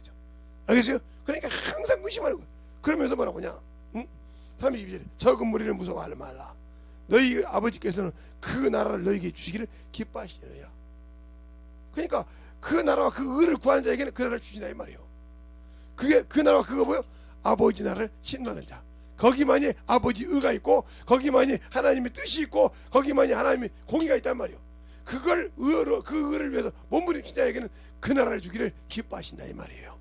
알겠어요? 그러니까 항상 의심하는 거예요. 그러면서 뭐라고 하냐? 32절에 적은 무리를 무서워하지 말라. 너희 아버지께서는 그 나라를 너희에게 주시기를 기뻐하시느니라. 그러니까 그 나라와 그 의를 구하는 자에게는 그 나라를 주시나 이 말이에요. 그게 그 나라와 그거 뭐예요? 아버지 나라를 신뢰하는 자. 거기만이 아버지 의가 있고 거기만이 하나님의 뜻이 있고 거기만이 하나님의 공의가 있단 말이에요. 그걸 그 의를 위해서 몸부림친 자에게는 그 나라를 주기를 기뻐하신다 이 말이에요.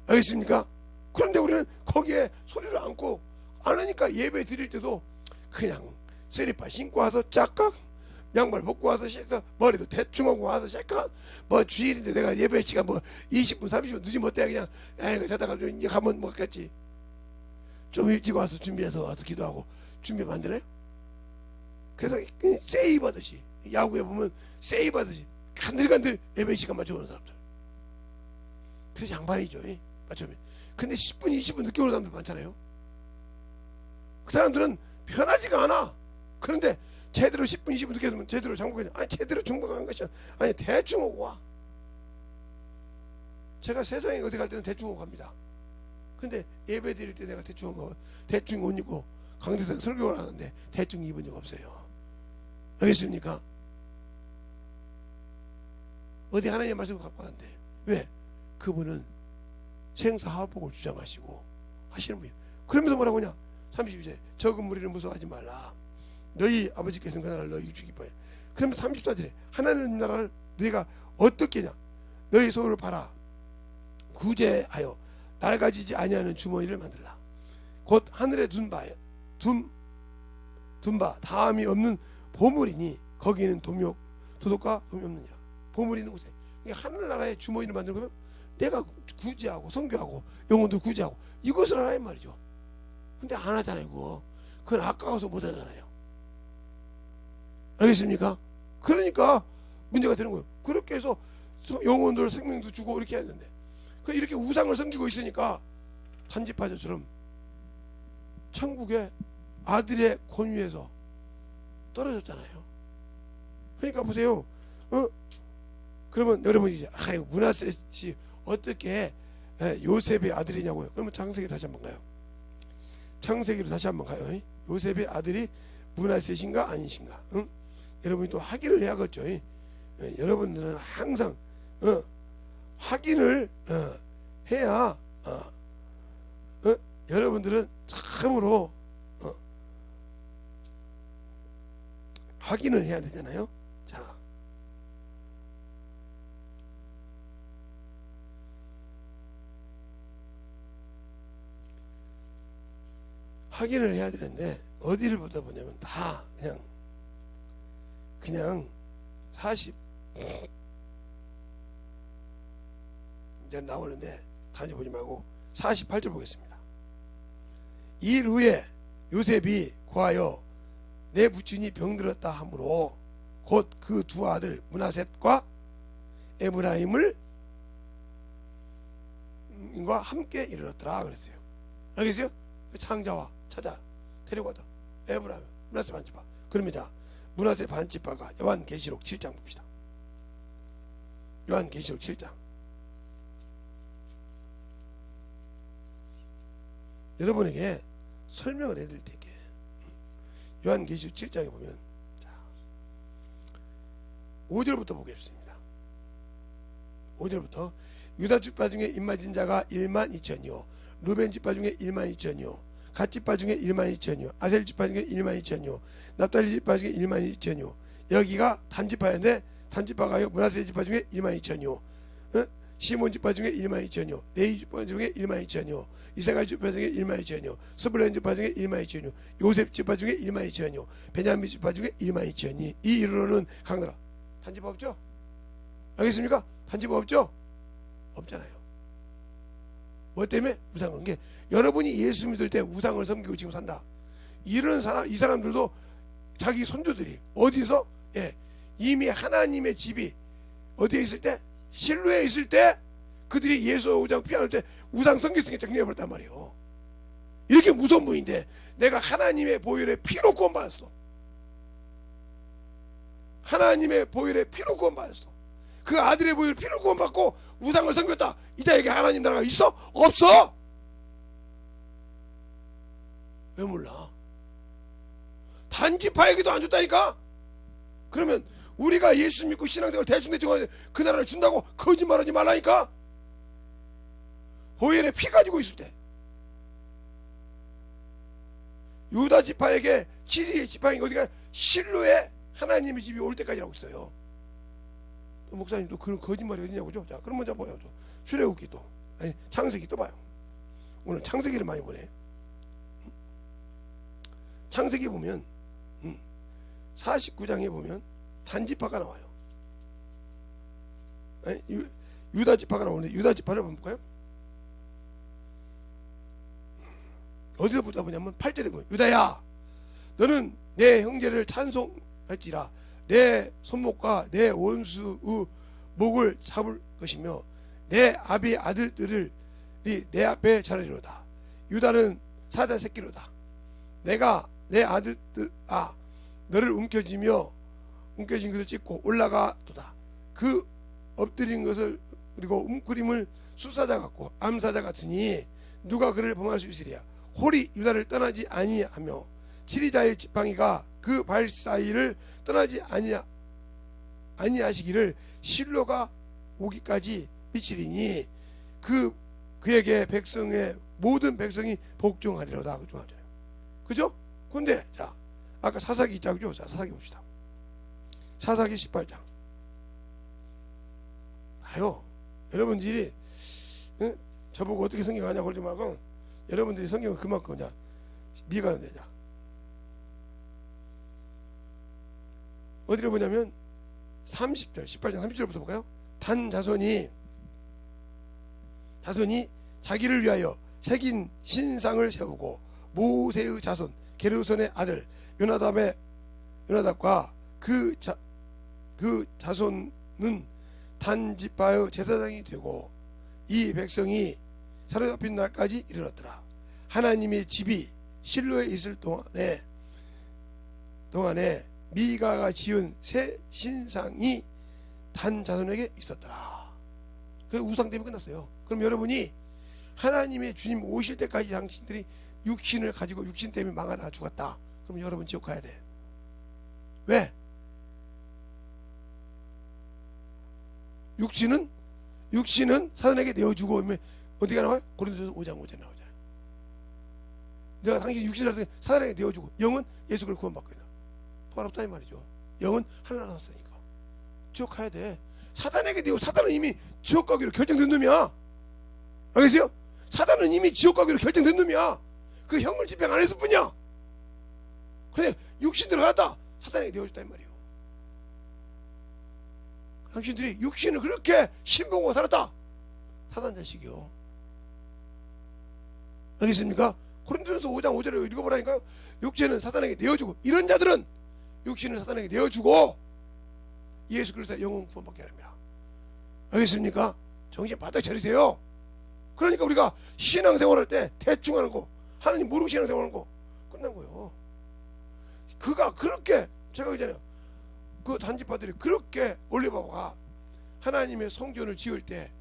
알겠습니까? 그런데 우리는 거기에 소리를 안고 안 하니까 예배 드릴 때도 그냥 쓰리파 신고 와서 짝깍 양말 벗고 와서 씻어 머리도 대충 하고 와서 씻까 뭐 주일인데 내가 예배 시간 뭐 20분 30분 늦으면 어때 그냥 에이 자다가 이제 가면 먹겠지. 좀 일찍 와서 준비해서 와서 기도하고 준비하면 안 되나요? 그래서 세이브 하듯이 야구에 보면 세이브 하듯이 간들간들 예배 시간 맞춰오는 사람들 그래서 양반이죠. 맞춰면 근데 10분 20분 늦게 오는 사람들 많잖아요. 그 사람들은 편하지가 않아. 그런데 제대로 10분 20분 늦게 되면 제대로 장복하냐. 아니 제대로 중복한 것이 아니 대충 오고 와. 제가 세상에 어디 갈 때는 대충 오고 갑니다. 근데 예배 드릴 때 내가 대충 옷 입고 강대상 설교를 하는데 대충 입은 적 없어요. 알겠습니까? 어디 하나님의 말씀을 갖고 왔는데 왜? 그분은 생사화복을 주장하시고 하시는 분이에요. 그러면서 뭐라고 하냐? 32절 적은 무리를 무서워하지 말라. 너희 아버지께서는 그 나라를 너희 주기 바해. 그러면 30절에 하나님 나라를 너희가 어떻게 하냐? 너희 소유를 팔아 구제하여 낡아지지 아니하는 주머니를 만들라. 곧 하늘에 둔 바 다함이 없는 보물이니 거기에는 도덕과 돈이 없느니라. 보물이 있는 곳에. 그러니까 하늘나라의 주머니를 만들고 그러면 내가 구제하고 선교하고 영혼들 구제하고 이것을 하라 이 말이죠. 근데 안 하잖아요. 그건 아까워서 못 하잖아요. 알겠습니까? 그러니까 문제가 되는 거예요. 그렇게 해서 영혼들 생명도 주고 이렇게 했는데 이렇게 우상을 섬기고 있으니까 단지파저처럼 천국의 아들의 권위에서 떨어졌잖아요. 그러니까 보세요. 그러면 여러분이 이제 므낫셋이 어떻게 요셉의 아들이냐고요. 그러면 창세기로 다시 한번 가요. 창세기로 다시 한번 가요. 요셉의 아들이 므낫셋인가 아니신가? 여러분이 또 확인을 해야겠죠. 여러분들은 항상 확인을 해야 여러분들은 참으로 확인을 해야 되잖아요. 자, 확인을 해야 되는데 어디를 보다 보냐면 다 그냥 40 이제 나오는데 다녀보지 말고 48절 보겠습니다. 일 후에 요셉이 고하여 내 부친이 병들었다 하므로 곧 그 두 아들 므낫셋과 에브라임을 인과 함께 이르렀더라 그랬어요. 알겠어요? 창자와 찾아 데려가다 에브라임 므낫셋 반지파. 그러면 자 므낫셋 반지파가 요한계시록 7장 봅시다. 요한계시록 7장. 여러분에게 설명을 해드릴 테게. 요한계시록 7장에 보면 자 5절부터 보겠습니다. 5절부터 유다 지파 중에 입맞은 자가 1만 2천이요 루벤 지파 중에 1만 2천이요 갓 지파 중에 1만 2천이요 아셀 지파 중에 1만 2천이요 납달리 지파 중에 1만 2천이요 여기가 단지파인데 단지파가 므낫셋 지파 중에 1만 2천이요 시몬 지파 중에 1만 2천이요 레위 지파 중에 1만 2천이요 이사갈 지파 중에 1만 2천이요 스불론 지파 중에 1만 2천이요 요셉 지파 중에 1만 2천이요 베냐민 지파 중에 1만 2천이 이 이르러는 각 나라. 단지파 없죠? 알겠습니까? 단지파 없죠? 없잖아요. 뭐 때문에? 우상을. 게 여러분이 예수 믿을 때 우상을 섬기고 지금 산다. 이런 사람, 이 사람들도 자기 손주들이 어디서? 이미 하나님의 집이 어디에 있을 때? 실로에 있을 때 그들이 예수 오장 피할 때 우상 섬겼으니까 정리해버렸단 말이에요. 이렇게 무서운 분인데 내가 하나님의 보혈에 피로 구원받았어. 하나님의 보혈에 피로 구원받았어. 그 아들의 보혈에 피로 구원받고 우상을 섬겼다. 이 자에게 하나님 나라가 있어? 없어? 왜 몰라? 단지파에게도 안 줬다니까? 그러면 우리가 예수 믿고 신앙생활 대충 그 나라를 준다고 거짓말하지 말라니까? 보혈에 피 가지고 있을 때 유다 지파에게 7위 지파인 어디가 실로에 하나님의 집이 올 때까지라고 있어요. 또 목사님 또 그런 거짓말이 어디냐고죠? 자, 그럼 먼저 보여. 출애굽기 또 아니 창세기 또 봐요. 오늘 창세기를 많이 보네. 창세기 보면 49장에 보면 단지파가 나와요. 아니, 유다 지파가 나오는데 유다 지파를 한번 볼까요? 어디서 보다 보냐면 8절에 보면 유다야 너는 내 형제를 찬송할지라 내 손목과 내 원수의 목을 잡을 것이며 내 아비의 아들들을 내 앞에 자르리로다. 유다는 사자 새끼로다. 내가 내 아들들 너를 움켜진 것을 찢고 올라가도다. 그 엎드린 것을 그리고 움크림을 수사자 같고 암사자 같으니 누가 그를 범할 수 있으랴. 홀이 유다를 떠나지 아니하며 치리자의 지팡이가 그 발 사이를 떠나지 아니하시기를 실로가 오기까지 미치리니 그에게 백성의 모든 백성이 복종하리로다. 그죠? 근데 자 아까 사사기 있자고요. 자, 사사기 봅시다. 사사기 18장. 봐요. 여러분들이 저보고 어떻게 성경 하냐고 그러지 말고 여러분들이 성경을 그만큼 그냥 미가는 되자. 어디를 보냐면 30절 18장 30절부터 볼까요? 단 자손이 자기를 위하여 새긴 신상을 세우고 모세의 자손 게르손의 아들 요나답과 그 자손은 단지파의 제사장이 되고 이 백성이 사로잡힌 날까지 이르렀더라. 하나님의 집이 실로에 있을 동안에 미가가 지은 새 신상이 단 자손에게 있었더라. 그 우상 때문에 끝났어요. 그럼 여러분이 하나님의 주님 오실 때까지 당신들이 육신을 가지고 육신 때문에 망하다가 죽었다. 그럼 여러분 지옥 가야 돼. 왜? 육신은 사단에게 내어주고 어디가 나와요? 고린도서 5장 5절 나오잖아요. 내가 당신 육신을 사단에게 내어주고 영은 예수 그리스도를 구원받고 있다. 통합다 이 말이죠. 영은 하나님 나왔으니까 지옥 가야 돼. 사단에게 내어 사단은 이미 지옥 가기로 결정된 놈이야. 알겠어요? 사단은 이미 지옥 가기로 결정된 놈이야. 그 형을 집행 안 했을 뿐이야. 그래 육신대로 살았다. 사단에게 내어줬다 이 말이에요. 당신들이 육신을 그렇게 신봉하고 살았다. 사단 자식이요. 알겠습니까? 고린도전서 5장 5절을 읽어보라니까요. 육체는 사단에게 내어주고 이런 자들은 육신을 사단에게 내어주고 예수 그리스도의 영혼 구원받게 합니다. 알겠습니까? 정신 바짝 차리세요. 그러니까 우리가 신앙생활할 때 대충 하는 거 하나님 모르고 신앙생활하는 거 끝난 거예요. 그가 그렇게 제가 그러잖아요. 그 단지파들이 그렇게 올리바가 하나님의 성전을 지을 때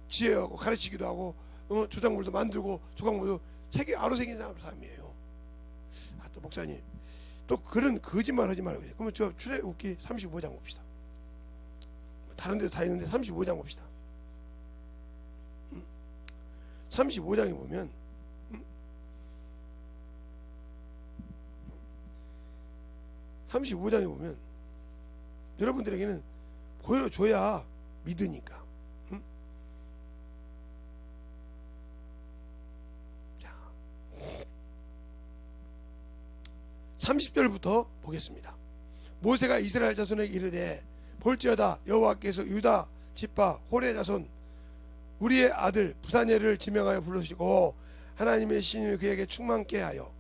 지혜하고 가르치기도 하고 조장물도 만들고 조각물도 아로새긴 사람이에요. 또 목사님 또 그런 거짓말 하지 말고 그러면 저 출애굽기 35장 봅시다. 다른 데도 다 있는데 35장 봅시다. 35장에 보면 여러분들에게는 보여줘야 믿으니까. 자, 30절부터 보겠습니다. 모세가 이스라엘 자손에게 이르되 볼지어다 여호와께서 유다 지파 홀의 자손 우리의 아들 부사엘을 지명하여 부르시고 하나님의 신을 그에게 충만케 하여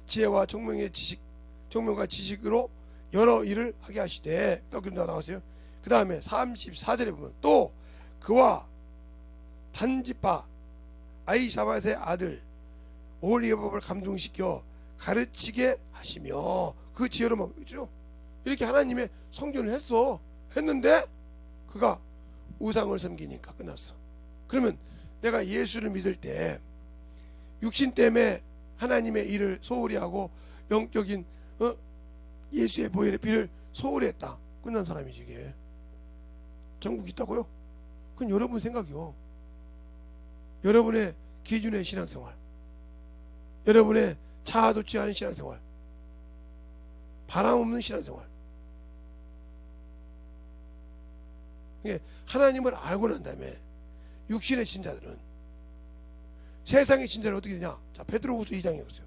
지혜와 총명과 지식으로 여러 일을 하게 하시되 또 그런 데 나왔어요. 그 다음에 34절에 보면 또 그와 단지파 아이사밧의 아들 오홀리바를 감동시켜 가르치게 하시며 그 지혜로만 그렇죠? 이렇게 하나님의 성전을 했는데 그가 우상을 섬기니까 끝났어. 그러면 내가 예수를 믿을 때 육신 때문에 하나님의 일을 소홀히 하고 영적인 예수의 보혈의 피를 소홀히 했다. 끝난 사람이지 이게. 전국 있다고요? 그건 여러분 생각이요. 여러분의 기준의 신앙생활, 여러분의 자아도취 않은 신앙생활, 바람 없는 신앙생활. 하나님을 알고 난 다음에 육신의 신자들은 세상의 신자를 어떻게 되냐? 자, 베드로후서 2장에 보세요.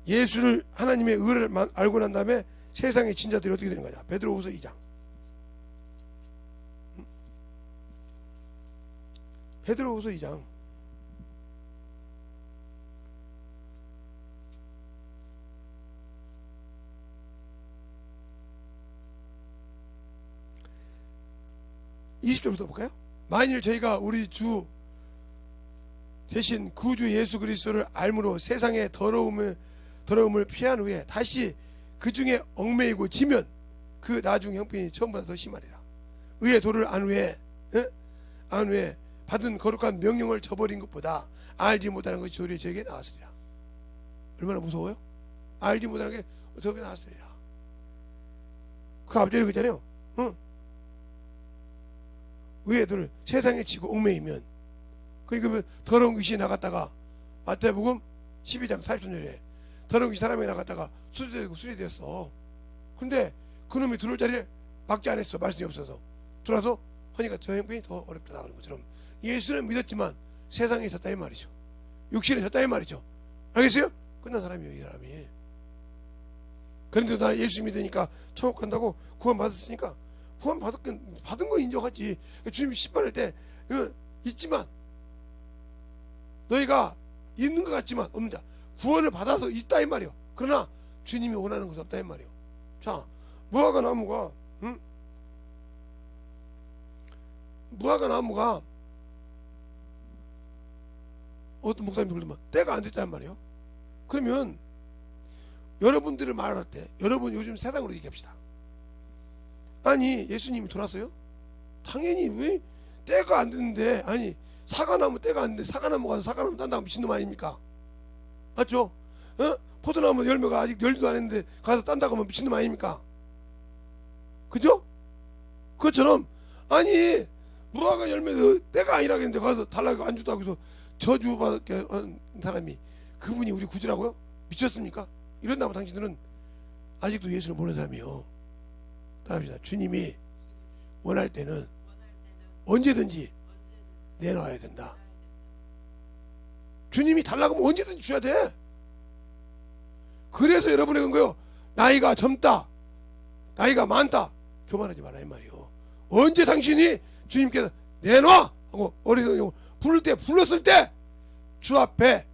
예수를 하나님의 의를 알고 난 다음에 세상의 신자들이 어떻게 되는 거냐? 베드로후서 2장. 베드로후서 2장. (20절부터) 볼까요? 만일 저희가 우리 주 대신 구주 예수 그리스도를 알므로 세상의 더러움을 피한 후에 다시 그 중에 얽매이고 지면 그 나중 형편이 처음보다 더 심하리라. 의의 도를 안 후에 받은 거룩한 명령을 저버린 것보다 알지 못하는 것이 도리어 저에게 나았으리라. 얼마나 무서워요? 알지 못하는 게 저에게 나았으리라. 그 앞절에 그랬잖아요. 의의 도를 세상에 치고 얽매이면 그러니까 더러운 귀신이 나갔다가 마태복음 12장 43절에 더러운 이 사람이 나갔다가 수리되고 수리됐어. 근데 그놈이 들어올 자리를 막지 않았어. 말씀이 없어서 들어와서 하니까 저 형편이 더 어렵다 하는 것처럼 예수는 믿었지만 세상에 졌다 이 말이죠. 육신에 졌다 이 말이죠. 알겠어요? 끝난 사람이에요 이 사람이. 그런데 나 예수 믿으니까 천국 간다고 구원 받았으니까 구원 받은 거 인정하지. 주님이 심판할 때 있지만 너희가 있는 것 같지만 없는다. 구원을 받아서 있다 이 말이요. 그러나 주님이 원하는 것은 없다 이 말이요. 자, 무화과 나무가 무화과 나무가 어떤 목사님들 그러면 때가 안 됐단 말이에요. 그러면 여러분들을 말할 때 여러분 요즘 세상으로 얘기합시다. 아니 예수님이 돌았어요? 당연히 왜 때가 안 됐는데 아니 사과나무 때가 안 됐는데 사과나무 가서 사과나무 딴다고 미친놈 아닙니까? 맞죠? 포도나무 열매가 아직 열지도 안 했는데 가서 딴다고 하면 미친놈 아닙니까? 그죠? 그것처럼 아니 무화과 열매도 때가 아니라 했는데 가서 달라고 안 주다고 해서 저주받게 한 사람이 그분이 우리 구주라고요? 미쳤습니까? 이런다면 당신들은 아직도 예수를 모르는 사람이요. 따라합시다. 주님이 원할 때는 언제든지 내놔야 된다. 주님이 달라고 하면 언제든지 줘야 돼. 그래서 여러분의 거요. 나이가 젊다, 나이가 많다 교만하지 마라 이 말이요. 언제 당신이 주님께서 내놔 하고 어리석은 부를 때 불렀을 때 주 앞에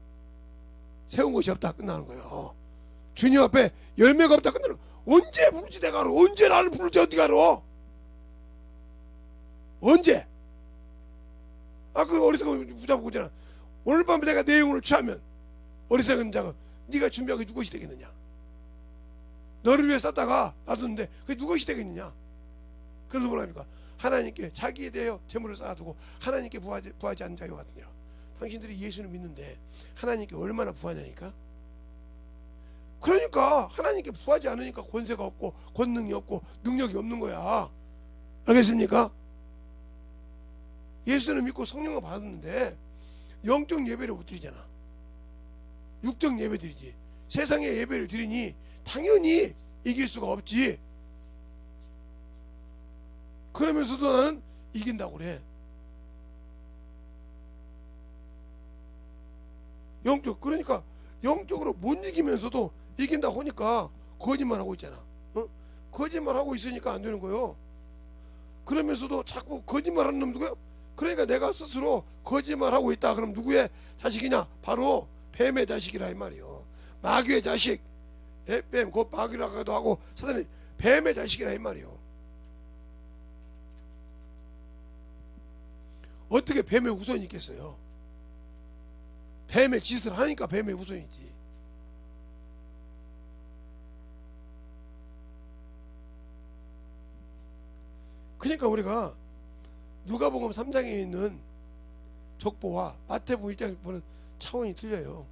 세운 것이 없다 끝나는 거예요. 주님 앞에 열매가 없다 끝나는 거예요. 언제 부르지 내가 알아? 언제 나를 부를지 어디가 알아? 언제? 그 어리석은 붙잡고 있잖아. 오늘 밤에 내가 내 영혼을 취하면 어리석은 자가 네가 준비하고 누구시 되겠느냐? 너를 위해 쌌다가 놔뒀는데 그게 누구시 되겠느냐? 그래서 뭐라 합니까? 하나님께 자기에 대하여 재물을 쌓아두고 하나님께 부하지 않은 자와 같으니라. 당신들이 예수를 믿는데 하나님께 얼마나 부하냐니까? 그러니까 하나님께 부하지 않으니까 권세가 없고 권능이 없고 능력이 없는 거야. 알겠습니까? 예수를 믿고 성령을 받았는데 영적 예배를 못 드리잖아. 육적 예배 드리지. 세상의 예배를 드리니 당연히 이길 수가 없지. 그러면서도 나는 이긴다고 그래. 그러니까 영적으로 못 이기면서도 이긴다고 하니까 거짓말하고 있잖아. 거짓말하고 있으니까 안 되는 거예요. 그러면서도 자꾸 거짓말하는 놈 누구야? 그러니까 내가 스스로 거짓말하고 있다. 그럼 누구의 자식이냐? 바로 뱀의 자식이라 이 말이요. 마귀의 자식. 뱀, 곧 마귀라고도 하고 사단이 뱀의 자식이라 이 말이요. 어떻게 뱀의 후손이 있겠어요? 뱀의 짓을 하니까 뱀의 후손이지. 그러니까 우리가 누가복음 3장에 있는 족보와 마태복음 1장에 보는 차원이 틀려요.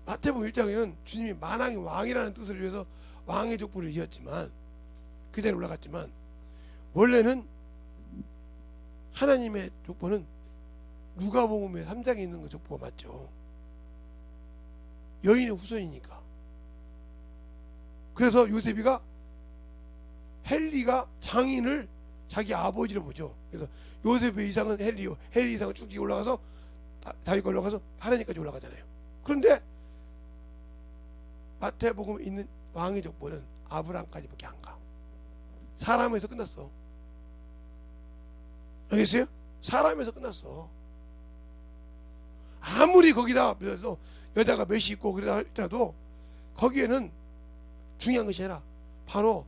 마태복음 1장에는 주님이 만왕의 왕이라는 뜻을 위해서 왕의 족보를 이었지만 그대로 올라갔지만 원래는 하나님의 족보는 누가복음의 3장에 있는 그 족보가 맞죠. 여인의 후손이니까. 그래서 요셉이가 헬리가 장인을 자기 아버지로 보죠. 그래서 요셉의 이상은 헬리요. 헬리 이상은 쭉 올라가서 다윗과 올라가서 하나님까지 올라가잖아요. 그런데 마태복음에 있는 왕의 족보는 아브라함까지밖에 안 가. 사람에서 끝났어. 알겠어요? 사람에서 끝났어. 아무리 거기다 여자가 몇이 있고 그러다 할지라도 거기에는 중요한 것이 아니라 바로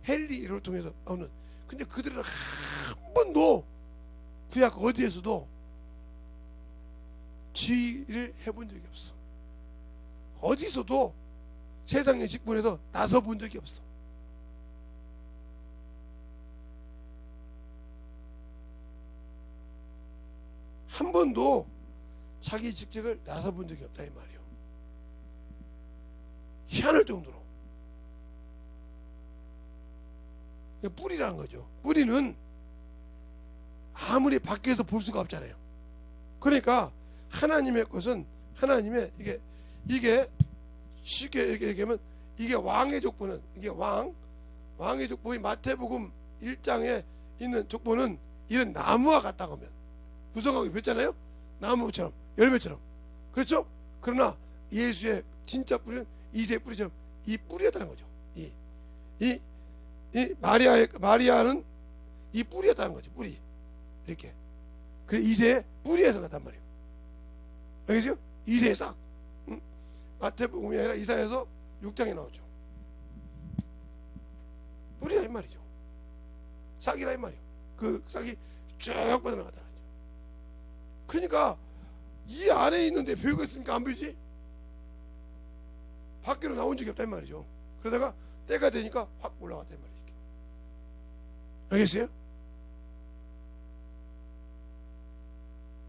헬리를 통해서 나오는. 근데 그들은 한 번도 구약 어디에서도 지위를 해본 적이 없어. 어디서도 세상의 직분에서 나서 본 적이 없어. 한 번도 자기 직책을 나서 본 적이 없다 이 말이요. 희한할 정도로. 뿌리라는 거죠. 뿌리는 아무리 밖에서 볼 수가 없잖아요. 그러니까 하나님의 것은 하나님의 이게 쉽게 이렇게 얘기하면 이게 왕의 족보는, 이게 왕의 족보의 마태복음 1장에 있는 족보는 이런 나무와 같다고 하면 구성하고 폈잖아요. 나무처럼 열매처럼. 그렇죠? 그러나 예수의 진짜 뿌리는 이세 뿌리처럼 이 뿌리였다는 거죠. 이 마리아는 이 뿌리였다는 거죠. 뿌리. 이렇게. 그래 이세의 뿌리에서 났단 말이에요. 알겠어요? 이세의 싹. 마태복음이 아니라 이사야서 6장에 나오죠. 뿌리라 이 말이죠. 싹이라 이 말이에요. 그 싹이 쭉 뻗어나가다. 그러니까 이 안에 있는데 별거 있으니까 안 보이지? 밖으로 나온 적이 없단 말이죠. 그러다가 때가 되니까 확 올라갔단 말이죠. 알겠어요?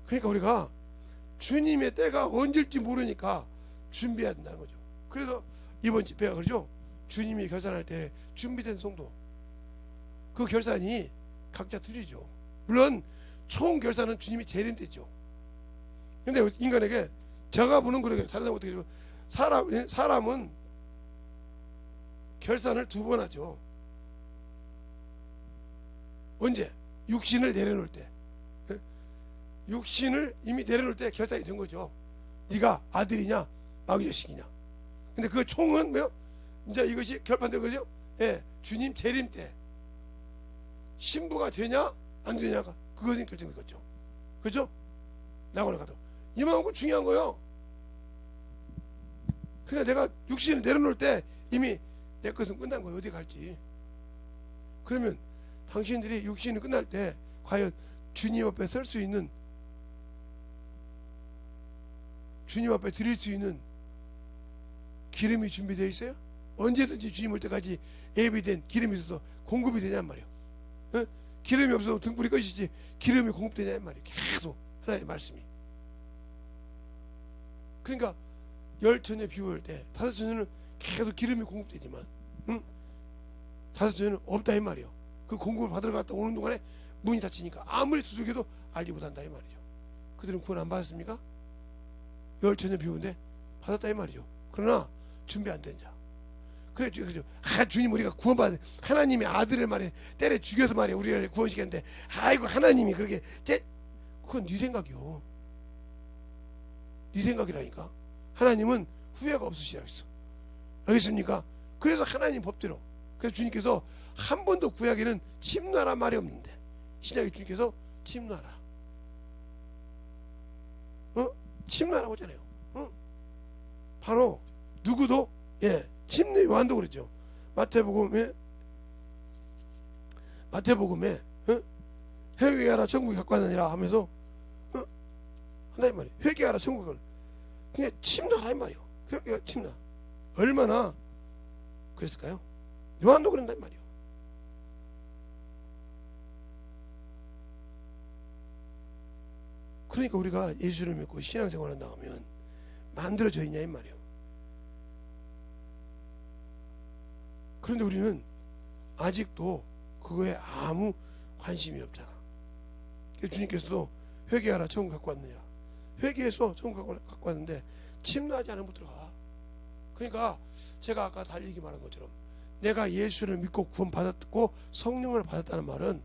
그러니까 우리가 주님의 때가 언제일지 모르니까 준비해야 된다는 거죠. 그래서 이번 집회가 그러죠. 주님이 결산할 때 준비된 성도, 그 결산이 각자 틀리죠. 물론 총 결산은 주님이 재림되죠. 근데 인간에게 제가 보는 그러게 다른 사람 어떻게 사람은 결산을 두 번 하죠. 언제? 육신을 내려놓을 때. 육신을 이미 내려놓을 때 결산이 된 거죠. 네가 아들이냐 마귀 자식이냐. 근데 그 총은 뭐요? 이제 이것이 결판된 거죠. 예, 주님 재림 때 신부가 되냐 안 되냐가 그것이 결정된 거죠. 그렇죠? 낙원에 가도 이만큼 중요한 거요. 그러니까 내가 육신을 내려놓을 때 이미 내 것은 끝난 거예요. 어디 갈지. 그러면 당신들이 육신이 끝날 때 과연 주님 앞에 설 수 있는, 주님 앞에 드릴 수 있는 기름이 준비되어 있어요? 언제든지 주님 올 때까지 예비된 기름이 있어서 공급이 되냔 말이에요. 어? 기름이 없어서 등불이 꺼지지 기름이 공급되냔 말이에요. 계속 하나님의 말씀이. 그러니까 열처녀 비유할 때 다섯 처녀는 계속 기름이 공급되지만 다섯 처녀는 없다 이 말이에요. 그 공급을 받으러 갔다 오는 동안에 문이 닫히니까 아무리 두들겨도 알지 못한다 이 말이죠. 그들은 구원 안 받았습니까? 열처녀 비유인데 받았다 이 말이죠. 그러나 준비 안 된 자. 그래죠. 주님 우리가 구원받은 하나님의 아들을 말해 때려 죽여서 말해 우리를 구원시켰는데 아이고 하나님이 그렇게 그건 네 생각이요. 네 생각이라니까. 하나님은 후회가 없으시다 했어. 알겠습니까? 그래서 하나님 법대로. 그래서 주님께서 한 번도 구약에는 침노하란 말이 없는데 신약에 주님께서 침노하라. 침노하라고 하잖아요. 바로 누구도 침례 요한도 그랬죠. 마태복음에 회개하라 천국이 가까웠느니라 하면서 하나님 말이에요. 회개하라 천국을 그냥 침노하라 이 말이에요. 회개가 침노. 얼마나 그랬을까요? 요한도 그런단 말이에요. 그러니까 우리가 예수를 믿고 신앙생활을 나가면 만들어져 있냐 이 말이에요. 그런데 우리는 아직도 그거에 아무 관심이 없잖아. 주님께서도 회개하라 천국 갖고 왔느냐. 회개해서 천국 갖고 왔는데 침노하지 않으면 못 들어가. 그러니까 제가 아까 달리기 말한 것처럼 내가 예수를 믿고 구원받았고 성령을 받았다는 말은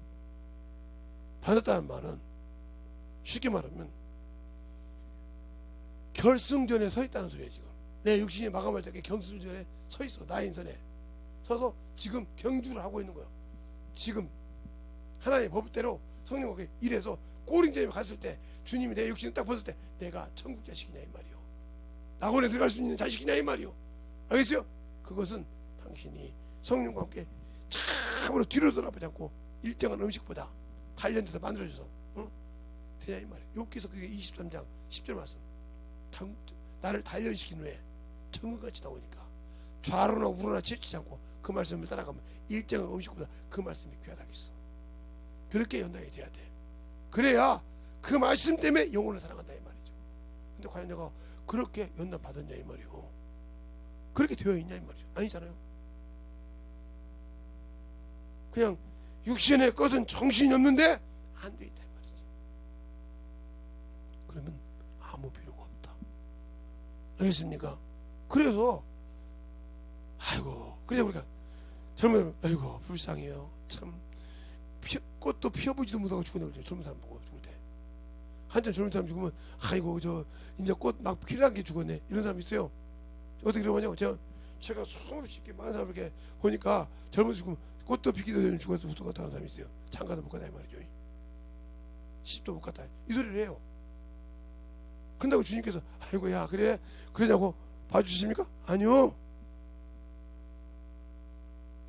쉽게 말하면 결승전에 서 있다는 소리예요. 지금 내 육신이 마감할 때 결승전에 서 있어. 나인선에 서서 지금 경주를 하고 있는 거야. 지금 하나님의 법대로 성령과 일해서 꼬링점에 갔을 때 주님이 내 육신을 딱 벗을 때 내가 천국 자식이냐 이 말이요. 낙원에 들어갈 수 있는 자식이냐 이 말이요. 알겠어요? 그것은 당신이 성령과 함께 참으로 뒤로 돌아보지 않고 일정한 음식보다 단련돼서 만들어져서 되냐 이 말이에요. 욥기서 그게 23장 10절 말씀. 나를 단련시킨 후에 천국같이 나오니까 좌로나 우로나 치우치지 않고 그 말씀을 따라가면 일정한 음식보다 그 말씀이 귀하다겠어. 그렇게 연단이 돼야 돼. 그래야 그 말씀 때문에 영혼을 사랑한다 이 말이죠. 근데 과연 내가 그렇게 연단 받았냐 이 말이요. 그렇게 되어 있냐 이 말이죠. 아니잖아요. 그냥 육신의 것은 정신이 없는데 안 돼 있다 이 말이지. 그러면 아무 필요가 없다. 알겠습니까? 그래서 그래서 우리가 젊은 아이고 불쌍해요. 참 꽃도 피어보지도 못하고 죽었네. 그죠? 젊은 사람 보고 죽을 때 한참 젊은 사람 죽으면 아이고 저 이제 꽃 막 피란 게 죽었네 이런 사람 있어요. 어떻게 그러냐고 제가 수없이 이렇게 많은 사람을 이렇게 보니까 젊은 죽으면 꽃도 피기도 전에 죽어서 죽었다 하는 사람이 있어요. 장가도 못 갔다 이 말이죠. 시집도 못 갔다 이 소리를 해요. 그런다고 주님께서 아이고 야 그래 그러냐고 봐주십니까? 아니요.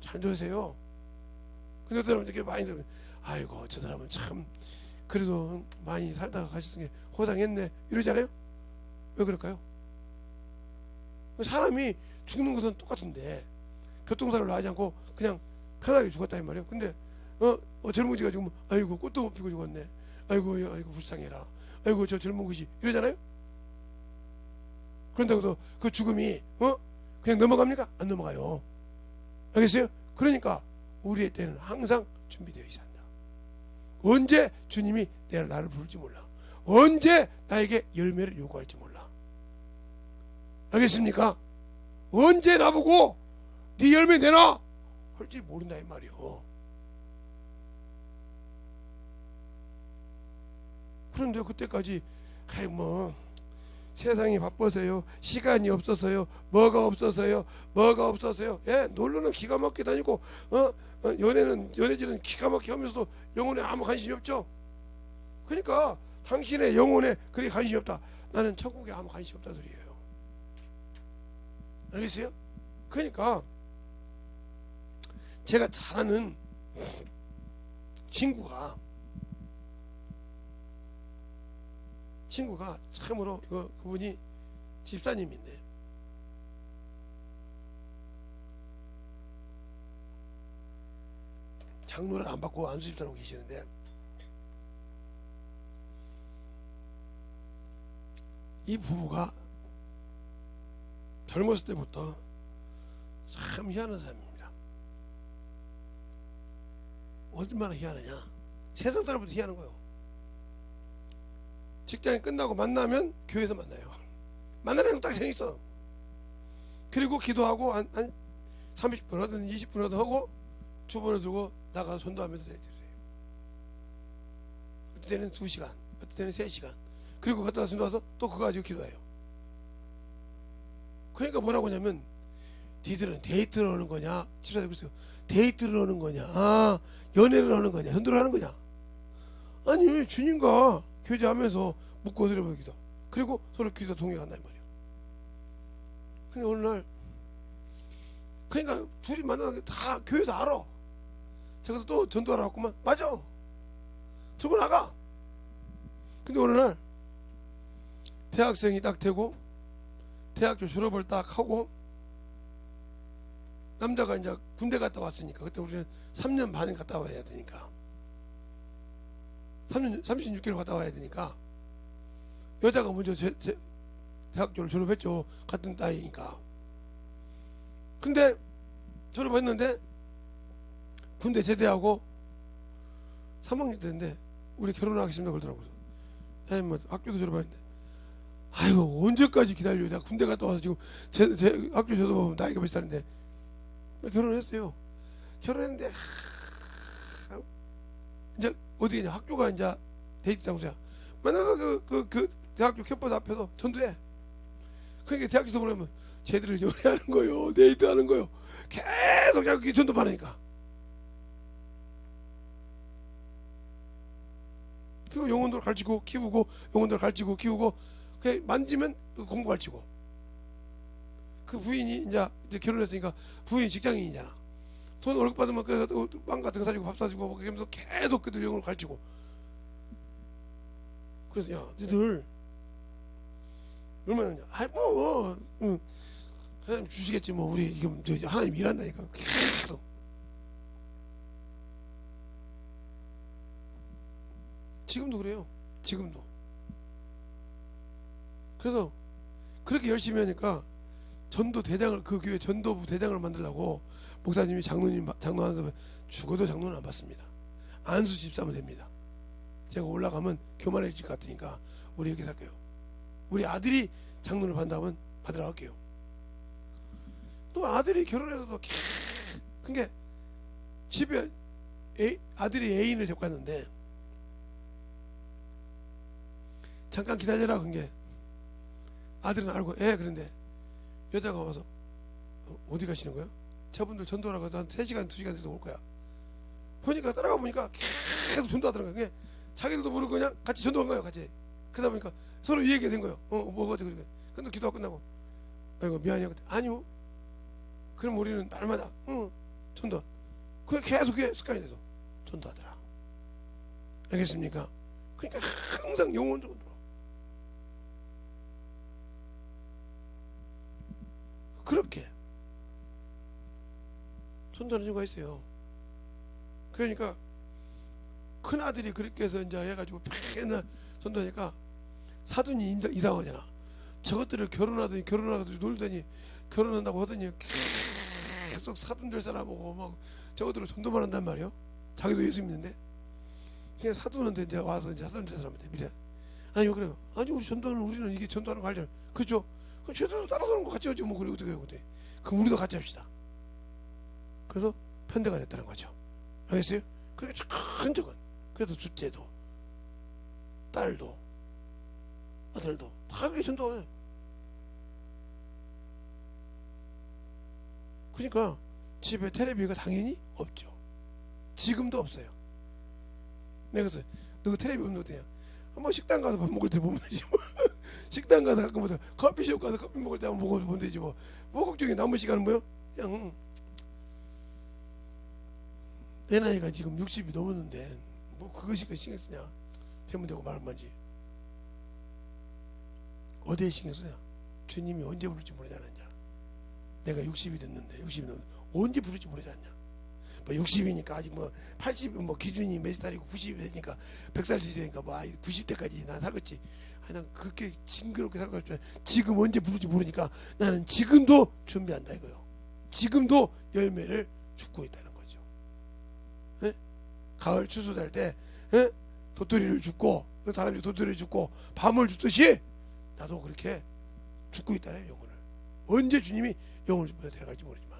잘 들으세요. 근데 어떤 사람은 이렇게 많이 들으면 아이고 저 사람은 참 그래도 많이 살다가 가셨으니 호상했네 이러잖아요. 왜 그럴까요? 사람이 죽는 것은 똑같은데 교통사고를 나지 않고 그냥 편하게 죽었다 이 말이에요. 근데 젊은이가 죽으면 아이고 꽃도 못 피고 죽었네. 아이고 불쌍해라. 아이고 저 젊은 것이 이러잖아요. 그런다고 그 죽음이 그냥 넘어갑니까? 안 넘어가요. 알겠어요? 그러니까 우리의 때는 항상 준비되어 있어야 한다. 언제 주님이 나를 부를지 몰라. 언제 나에게 열매를 요구할지 몰라. 알겠습니까? 언제 나보고 네 열매 내놔 할지 모른다 이 말이요. 그런데 그때까지 뭐 세상이 바빠서요, 시간이 없어서요, 뭐가 없어서요. 예, 놀러는 기가 막히게 다니고 연애질은 기가 막히게 하면서도 영혼에 아무 관심이 없죠. 그러니까 당신의 영혼에 그리 관심이 없다. 나는 천국에 아무 관심이 없다 소리예요. 알겠어요? 그러니까 제가 잘 아는 친구가 참으로 그분이 집사님인데 장로를 안 받고 안수집사라고 계시는데 이 부부가 젊었을 때부터 참 희한한 사람입니다. 얼마나 희한하냐? 세상 사람부터 희한한 거예요. 직장이 끝나고 만나면 교회에서 만나요. 만나는 딱 생겼어. 그리고 기도하고 한 30분 하든 20분 하든 하고 주보를 들고 나가서 전도하면서 해드려요. 어떨 때는 2시간, 어떨 때는 3시간. 그리고 갔다 와서 전도와서 또 그거 가지고 기도해요. 그러니까 뭐라고 하냐면 니들은 데이트를 하는 거냐, 집사들 그랬어요. 데이트를 하는 거냐, 연애를 하는 거냐, 전도를 하는 거냐. 아니 주님과 교제하면서 묻고 들어보기도 그리고 서로 기도 동행한다 이 말이야. 근데 어느 날 그러니까 둘이 만나는 게 다 교회에서 알아. 제가 또 전도하러 왔구만. 맞아. 들고 나가. 근데 어느 날 대학생이 딱 되고 대학교 졸업을 딱 하고 남자가 이제 군대 갔다 왔으니까 그때 우리는 3년 반에 갔다 와야 되니까 36개월 갔다 와야 되니까 여자가 먼저 대학교를 졸업했죠. 같은 나이니까. 근데 졸업했는데 군대 제대하고 3학년 때인데 우리 결혼하겠습니다 그러더라고요. 뭐 학교도 졸업했는데 아이고 언제까지 기다려요. 내가 군대 갔다 와서 지금 제 학교 졸업하면 나이가 몇 살인데 결혼을 했어요. 결혼했는데 이제 어디냐 학교가 이제 데이트 장소야. 만나서 그 대학교 캠퍼스 앞에서 전도해. 그러니까 대학교에서 보려면 쟤들을 연애하는 거요, 데이트하는 거요. 계속 자꾸 전도 받으니까. 그리고 영혼들 가르치고 키우고 영혼들 가르치고 키우고 그 만지면 공부 가르치고. 그 부인이 이제 결혼했으니까 부인 직장인이잖아. 돈 월급 받으면 빵 같은 거 사주고 밥 사주고 그러면서 계속 그들 영혼을 가르치고. 그래서 야 너희들 얼마나 뭐 하나님 주시겠지 뭐 우리 지금 하나님 일한다니까 계속. 지금도 그래요. 지금도. 그래서 그렇게 열심히 하니까 전도 대장을 그 교회 전도부 대장을 만들려고 목사님이 장로하면서 죽어도 장로는 안 받습니다. 안수 집사면 됩니다. 제가 올라가면 교만해질 것 같으니까 우리 여기 살게요. 우리 아들이 장로를 받는다면 받으러 갈게요. 또 아들이 결혼해서도 그게 집에 아들이 애인을 데리고 갔는데 잠깐 기다려라. 그게 아들은 알고 그런데 여자가 와서 어디 가시는 거예요? 저분들 전도하러 가서 한 3시간 2시간 정도 올 거야. 보니까 따라가 보니까 계속 전도하더라고요. 그게 자기들도 모르고 그냥 같이 전도한 거예요. 같이. 그러다 보니까 서로 이 얘기가 된 거예요. 뭐가 어떻게 그래. 근데 기도가 끝나고 아이고 미안해요. 아니요. 그럼 우리는 날마다 전도. 그게 계속 그게 습관이 돼서 전도하더라. 알겠습니까? 그러니까 항상 영혼적으로 그렇게 전도하는 이유가 있어요. 그러니까 큰 아들이 그렇게 해서 이제 해가지고 맨날 전도하니까 사돈이 이상하잖아. 저것들을 결혼하더니 놀더니 결혼한다고 하더니 계속 사돈 될 사람하고 막 저것들을 전도만 한단 말이에요. 자기도 예수 믿는데. 그냥 사돈한테 이제 와서 이제 사돈 될 사람한테 미래. 아니요 그래요. 아니 우리는 이게 전도하는 거 알잖아. 그렇죠? 그럼 쟤들도 따라서는 거 같이 하지 뭐. 그리고 어떻게 해요? 그럼 우리도 같이 합시다. 그래서 편대가 됐다는 거죠. 알겠어요? 그러니까 큰 적은 그래도 둘째도 딸도 아들도 다 그게 전도해. 그러니까 집에 텔레비가 당연히 없죠. 지금도 없어요. 내가 그래서 너 텔레비 없는 거 어떠냐? 한번 식당 가서 밥 먹을 때 보면 되지 뭐. 식당 가서 가끔마다 커피숍 가서 커피 먹을 때 한번 보면 되지 뭐. 뭐 걱정이 남은 시간은 뭐요? 그냥 내 나이가 지금 60이 넘었는데 뭐 그것이 신경 쓰냐? 되면 되고 말면 말지. 어디에 신경 쓰냐? 주님이 언제 부를지 모르지 않았냐? 내가 60이 됐는데 60이 넘는데 언제 부를지 모르지 않냐? 뭐 60이니까 아직 뭐 80은 뭐 기준이 몇 살이고 90이 되니까 100살이 되니까 뭐 90대까지 난 살겠지. 난 그렇게 징그럽게 살겠지만 지금 언제 부를지 모르니까 나는 지금도 준비한다 이거요. 지금도 열매를 줍고 있다는 거죠. 에? 가을 추수될 때 도토리를 줍고 사람이 도토리를 줍고 밤을 줍듯이 나도 그렇게 죽고 있다는 영혼을. 언제 주님이 영혼을 좀 데려갈지 모르지만.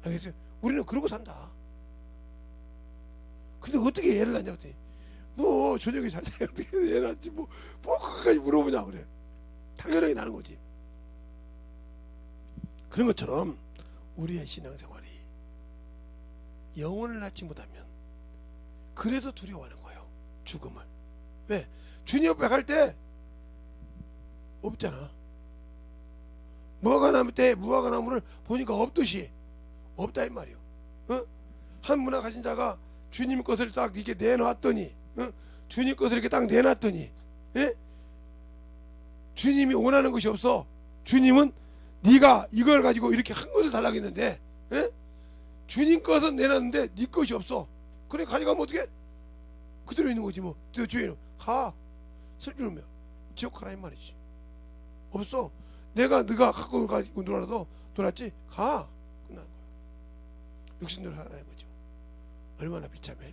알겠어요? 우리는 그러고 산다. 근데 어떻게 애를 낳냐 그랬더니 뭐 저녁에 잘 때 어떻게 애 낳지 뭐 그까지 물어보냐 그래. 당연하게 나는 거지. 그런 것처럼 우리의 신앙생활이 영혼을 낳지 못하면 그래도 두려워하는 거예요. 죽음을. 왜? 주님 옆에 갈 때 없잖아. 무화과 나무를 보니까 없듯이 없다 이 말이요. 한 문화 가진 자가 주님 것을 딱 이렇게 내놨더니 주님 것을 이렇게 딱 내놨더니 주님이 원하는 것이 없어. 주님은 네가 이걸 가지고 이렇게 한 것을 달라고 했는데 주님 것은 내놨는데 네 것이 없어. 그래 가져가면 어떻게? 그대로 있는 거지 뭐. 저 주인은 가. 슬피면 지옥 가라 이 말이지. 없어. 네가 갖고 가지고 놀았지? 가. 끝나는 거야. 육신대로 살아가는 거죠. 얼마나 비참해.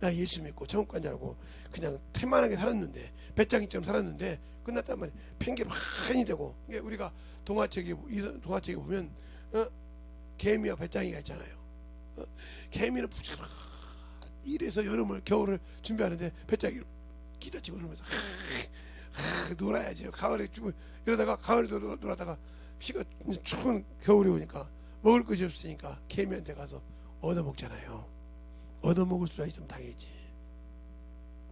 나 예수 믿고 정권자라고 그냥 태만하게 살았는데 배짱이처럼 살았는데 끝났단 말이야. 핑계 많이 대고. 우리가 동화책에 보면 개미와 배짱이가 있잖아요. 개미는 부지런히 이래서 겨울을 준비하는데 배짱이를 기다치고 놀면서 놀아야지. 가을에 이러다가 가을에 놀다가 비가 추운 겨울이 오니까 먹을 것이 없으니까 개미한테 가서 얻어먹잖아요. 얻어먹을 수가 있으면 당연히지.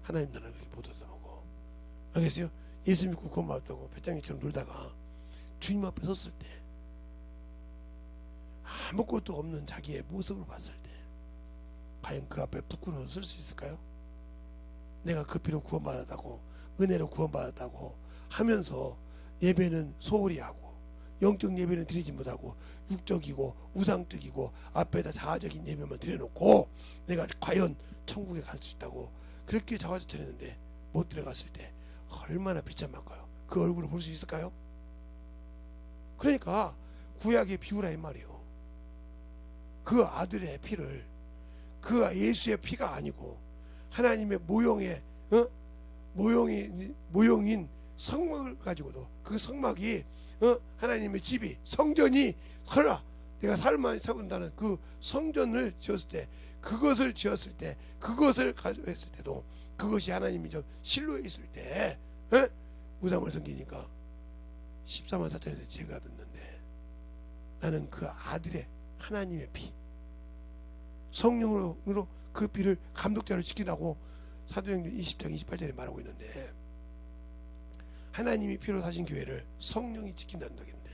하나님 나라는 그렇게 못 얻어먹어. 알겠어요? 예수 믿고 구원받았다고 배짱이처럼 놀다가 주님 앞에 섰을 때 아무것도 없는 자기의 모습을 봤을 때 과연 그 앞에 부끄러워 설 수 있을까요? 내가 그 피로 구원받았다고 은혜로 구원받았다고 하면서 예배는 소홀히 하고 영적 예배는 드리지 못하고 육적이고 우상적이고 앞에다 자아적인 예배만 드려놓고 내가 과연 천국에 갈 수 있다고 그렇게 자화자찬했는데 못 들어갔을 때 얼마나 비참할까요? 그 얼굴을 볼 수 있을까요? 그러니까 구약의 비유라 이 말이에요. 그 아들의 피를 그 예수의 피가 아니고 하나님의 모형인 성막을 가지고도 그 성막이 하나님의 집이 성전이 설라 내가 삶을 세운다는 그 성전을 지었을 때, 그것을 지었을 때, 그것을 가져했을 때도 그것이 하나님이 좀 실로에 있을 때 우상을 섬기니까 14만 4천에서 제가 듣는데, 나는 그 아들의 하나님의 피, 성령으로 그 피를 감독자로 지키라고 사도행전 20장 28절에 말하고 있는데, 하나님이 피로 사신 교회를 성령이 지킨다는 얘기인데,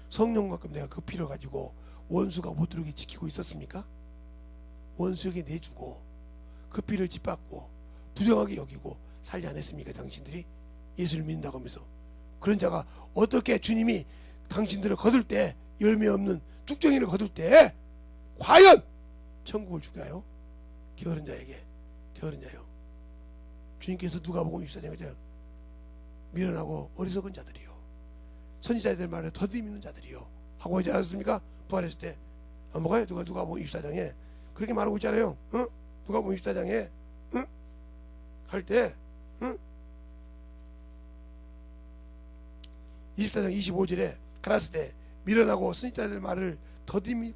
성령만큼 내가 그 피를 가지고 원수가 못 들어오게 지키고 있었습니까? 원수에게 내주고 그 피를 짓밟고 부정하게 여기고 살지 않았습니까? 당신들이 예수를 믿는다고 하면서. 그런 자가 어떻게 주님이 당신들을 거둘 때, 열매 없는 쭉정이를 거둘 때 과연 천국을 주가요? 게으른 자에게. 게으른 자요. 주님께서 누가복음 24장에 미련하고 어리석은 자들이요, 선지자들 말에 더디 믿는 자들이요 하고 하지 않았습니까? 부활했을 때. 안 먹어요? 누가복음 24장에 그렇게 말하고 있잖아요. 응? 누가복음 24장에 응? 할 때, 응? 24장 25절에 가라스 때 미련하고 선지자들 말을 더디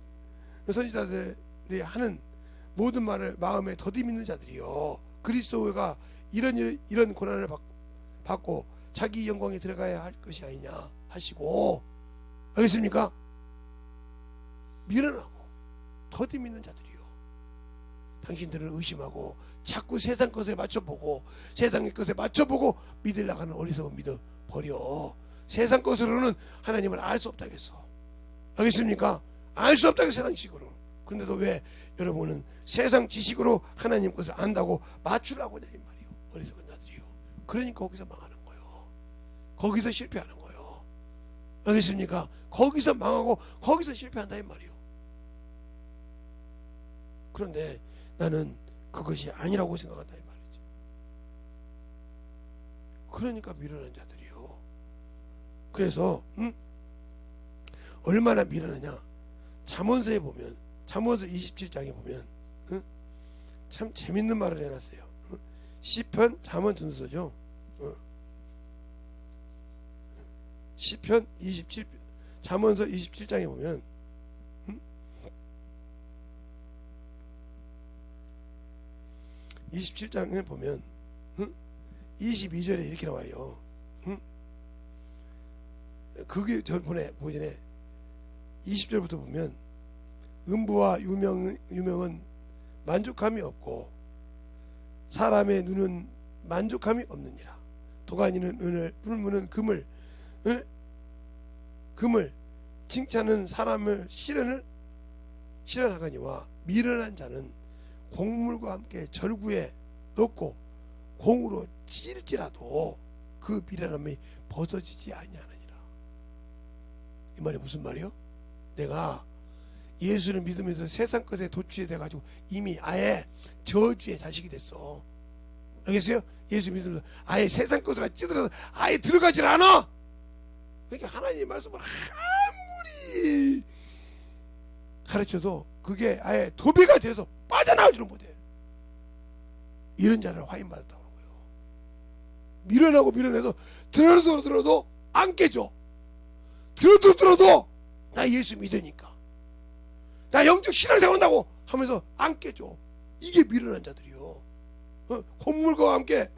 선지자들이 하는 모든 말을 마음에 더디 믿는 자들이요, 그리스도가 이런 고난을 받고 자기 영광에 들어가야 할 것이 아니냐 하시고, 알겠습니까? 미련하고 더디 믿는 자들이요, 당신들을 의심하고 자꾸 세상 것에 맞춰보고 세상의 것에 맞춰보고 믿으려고 하는 어리석은 믿어 버려. 세상 것으로는 하나님을 알 수 없다겠어. 알겠습니까? 알 수 없다겠어, 세상 지식으로. 그런데도 왜 여러분은 세상 지식으로 하나님 것을 안다고 맞추려고 하냐 이 말이요, 어리석은 자들이요. 그러니까 거기서 망하는 거예요. 거기서 실패하는 거예요. 알겠습니까? 거기서 망하고 거기서 실패한다 이 말이요. 그런데 나는 그것이 아니라고 생각한다 이 말이지. 그러니까 미련한 자들이요. 그래서 얼마나 미련하냐, 잠언서에 보면, 잠언서 27장에 보면 참 재밌는 말을 해놨어요. 시편, 잠언 전서죠. 시편 27, 잠언서 27장에 보면 27장에 보면 22절에 이렇게 나와요. 그게 전번에 보이네. 20절부터 보면 음부와 유명은 만족함이 없고 사람의 눈은 만족함이 없느니라. 도가니는 은을, 풀무는 금을 칭찬은 사람을 실현하거니와 미련한 자는 곡물과 함께 절구에 넣고 공으로 찔지라도 그 미련함이 벗어지지 아니하느니라. 이 말이 무슨 말이요? 내가 예수를 믿으면서 세상 것에 도취해 돼가지고 이미 아예 저주의 자식이 됐어. 알겠어요? 예수 믿으면서 아예 세상 것으로 찌들어서 아예 들어가질 않아. 그러니까 하나님의 말씀을 아무리 가르쳐도 그게 아예 도배가 돼서 빠져나오지를 못해. 이런 자를 화인받았다고 하는 거예요. 미련하고 미련해서 들어도 안 깨져. 들어도 나 예수 믿으니까, 나 영적 신앙생활 한다고 하면서 안 깨져. 이게 미련한 자들이요. 콧물과 함께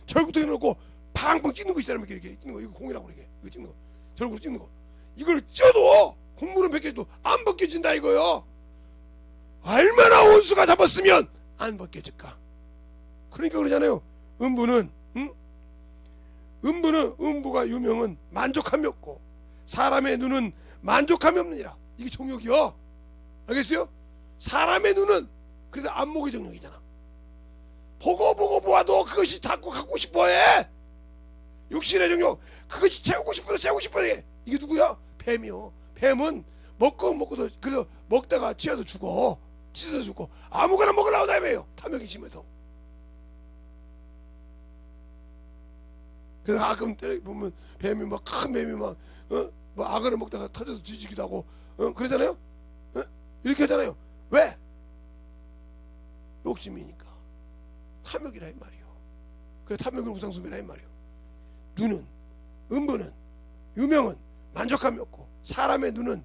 절구통에 넣고 팡팡 찢는 거 있잖아요. 이렇게 찢는 거, 이거 공이라고 그러게. 이거 찢는 거, 절구로 찢는 거. 이걸 쪄도 콧물은 벗겨도 안 벗겨진다 이거요. 얼마나 원수가 잡았으면 안 벗겨질까. 그러니까 그러잖아요. 음부가 유명은 만족함이 없고 사람의 눈은 만족함이 없느니라. 이게 정욕이요. 알겠어요? 사람의 눈은 그래서 안목의 정욕이잖아. 보고 보아도 그것이 자꾸 갖고 싶어해. 육신의 정욕, 그것이 채우고 싶어서 해. 이게 누구야? 뱀이요. 뱀은 먹고도 그래서 먹다가 취해서 죽어. 찢어서 죽고 아무거나 먹으려고 다니매요. 탐욕이 심해서. 그래서 가끔 보면 뱀이 막 큰 뱀이 막 뭐 악어를 먹다가 터져서 뒤지기도 하고 그러잖아요. 이렇게 하잖아요. 왜? 욕심이니까. 탐욕이라 이 말이요. 그래 탐욕은 우상숭배라 이 말이요. 눈은, 음부는, 유명은 만족함이 없고 사람의 눈은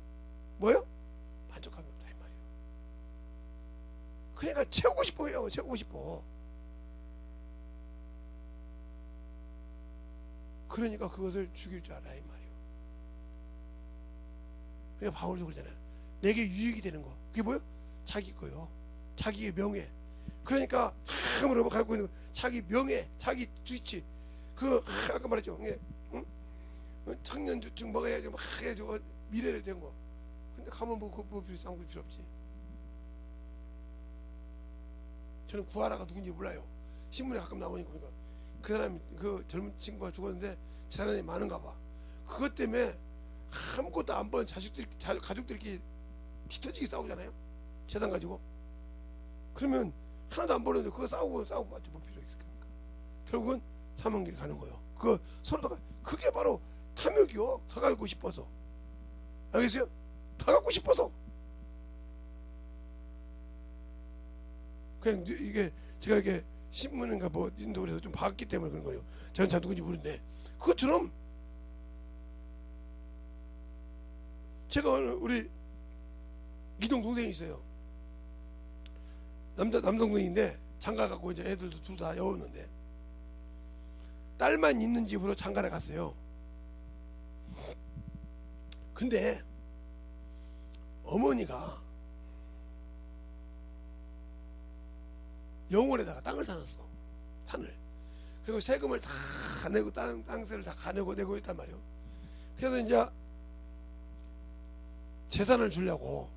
뭐요? 그러니까 채우고 싶어요. 채우고 싶어. 그러니까 그것을 죽일 줄 알아 이 말이요. 그러니까 바울도 그러잖아요. 내게 유익이 되는 거. 그게 뭐예요? 자기 거요. 자기의 명예. 그러니까 함으로 갖고 있는 거. 자기 명예, 자기 주치. 그 아까 말했죠. 응? 청년주증 먹어야지 막 해가지고 미래를 된 거. 근데 가면 뭐 필요 없지. 저는 구하라가 누군지 몰라요. 신문에 가끔 나오니까 그러니까 그 사람이 그 젊은 친구가 죽었는데 재산이 많은가 봐. 그것 때문에 아무것도 안 번 가족들끼리 피터지게 싸우잖아요. 재산 가지고. 그러면 하나도 안 버는데 그거 싸우고 맞지 뭐 필요 있을까? 결국은 사망길 가는 거예요. 그 서로가 그게 바로 탐욕이요. 더 갖고 싶어서. 알겠어요? 더 갖고 싶어서. 그냥 이게 제가 이게 신문인가 뭐 인도에서 좀 봤기 때문에 그런 거예요. 저는 잘 누군지 모르는데 그것처럼 제가 우리 이동 동생이 있어요. 남동생인데 장가 갖고 이제 애들도 둘 다 여웠는데 딸만 있는 집으로 장가를 갔어요. 근데 어머니가 영월에다가 땅을 사놨어. 산을. 그리고 세금을 다 내고 땅세를 다 가내고 내고 있단 말이에요. 그래서 이제 재산을 주려고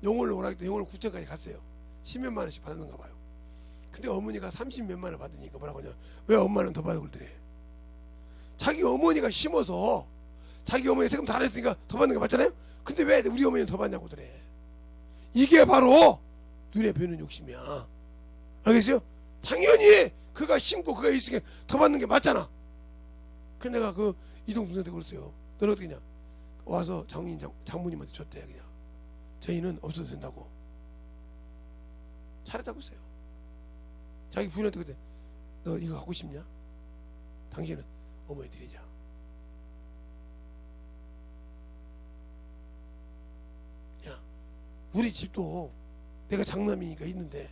영월로 오라 했더니 영월 구청까지 갔어요. 10몇만 원씩 받았는가 봐요. 근데 어머니가 30몇만 원 받으니까 뭐라고 하냐. 왜 엄마는 더 받아 그러더래. 자기 어머니가 심어서 자기 어머니 세금 다 냈으니까 더 받는 게 맞잖아요. 근데 왜 우리 어머니는 더 받냐고 그래. 이게 바로 눈에 뵈는 욕심이야. 알겠어요? 당연히 그가 심고 그가 있으니까 더 받는 게 맞잖아. 그래서 내가 그 이동 동생한테 그랬어요. 너는 어떻게 냐 와서 장모님한테 줬대. 그냥 저희는 없어도 된다고. 잘했다고 했어요. 자기 부인한테 그때 너 이거 갖고 싶냐? 당신은 어머니 드리자. 야, 우리 집도 내가 장남이니까 있는데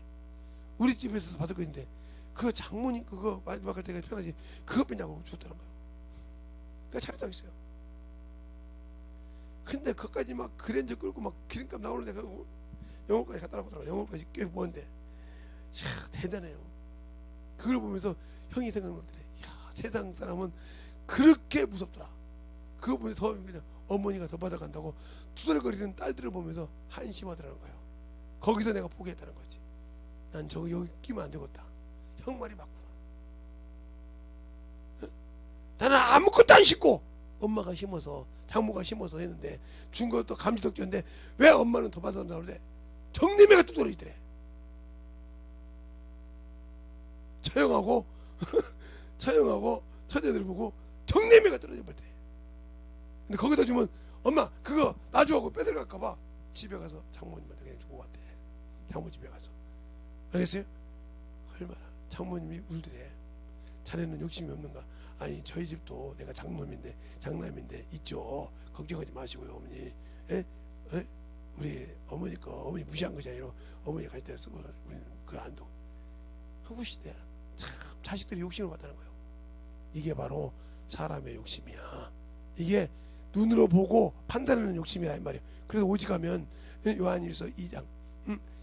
우리 집에서도 받을 거 있는데 그 장모님 그거 마지막 할 때가 편하지 그거 빼냐고 줬다는 거예요. 내가 잘했다고 했어요. 근데 그까지 막 그랜저 끌고 막 기름값 나오는데 그 영월까지 갔다 나오더라고. 영월까지 꽤 먼데. 이야 대단해요. 그걸 보면서 형이 생각나더래. 이야 세상 사람은 그렇게 무섭더라. 그거 보면서 더 그냥 어머니가 더 받아간다고 투덜거리는 딸들을 보면서 한심하더라는 거예요. 거기서 내가 포기했다는 거지. 난 저거 여기 끼면 안 되겠다. 형 말이 맞구나. 나는 아무것도 안 심고 엄마가 심어서 장모가 심어서 했는데 준 것도 감지덕지인데 왜 엄마는 더 받아간다고 그래. 정내매가 뚝 떨어지더래. 처형하고 처제들 보고 정내매가 떨어져 버리더래. 근데 거기다 주면 엄마 그거 나주하고 뺏어갈까봐 집에 가서 장모님한테 그냥 주고 왔대. 장모 집에 가서. 알겠어요? 얼마나 장모님이 울더래. 자네는 욕심이 없는가? 아니 저희 집도 내가 장남인데 있죠. 걱정하지 마시고요 어머니. 에? 우리 어머니 거 어머니 무시한 것이 아니라 어머니 가실 때 쓰고 우리는 그걸 안 둬. 흑우시대 참 자식들이 욕심을 받다는 거예요. 이게 바로 사람의 욕심이야. 이게 눈으로 보고 판단하는 욕심이라 이 말이에요. 그래서 오직하면 요한일서 2장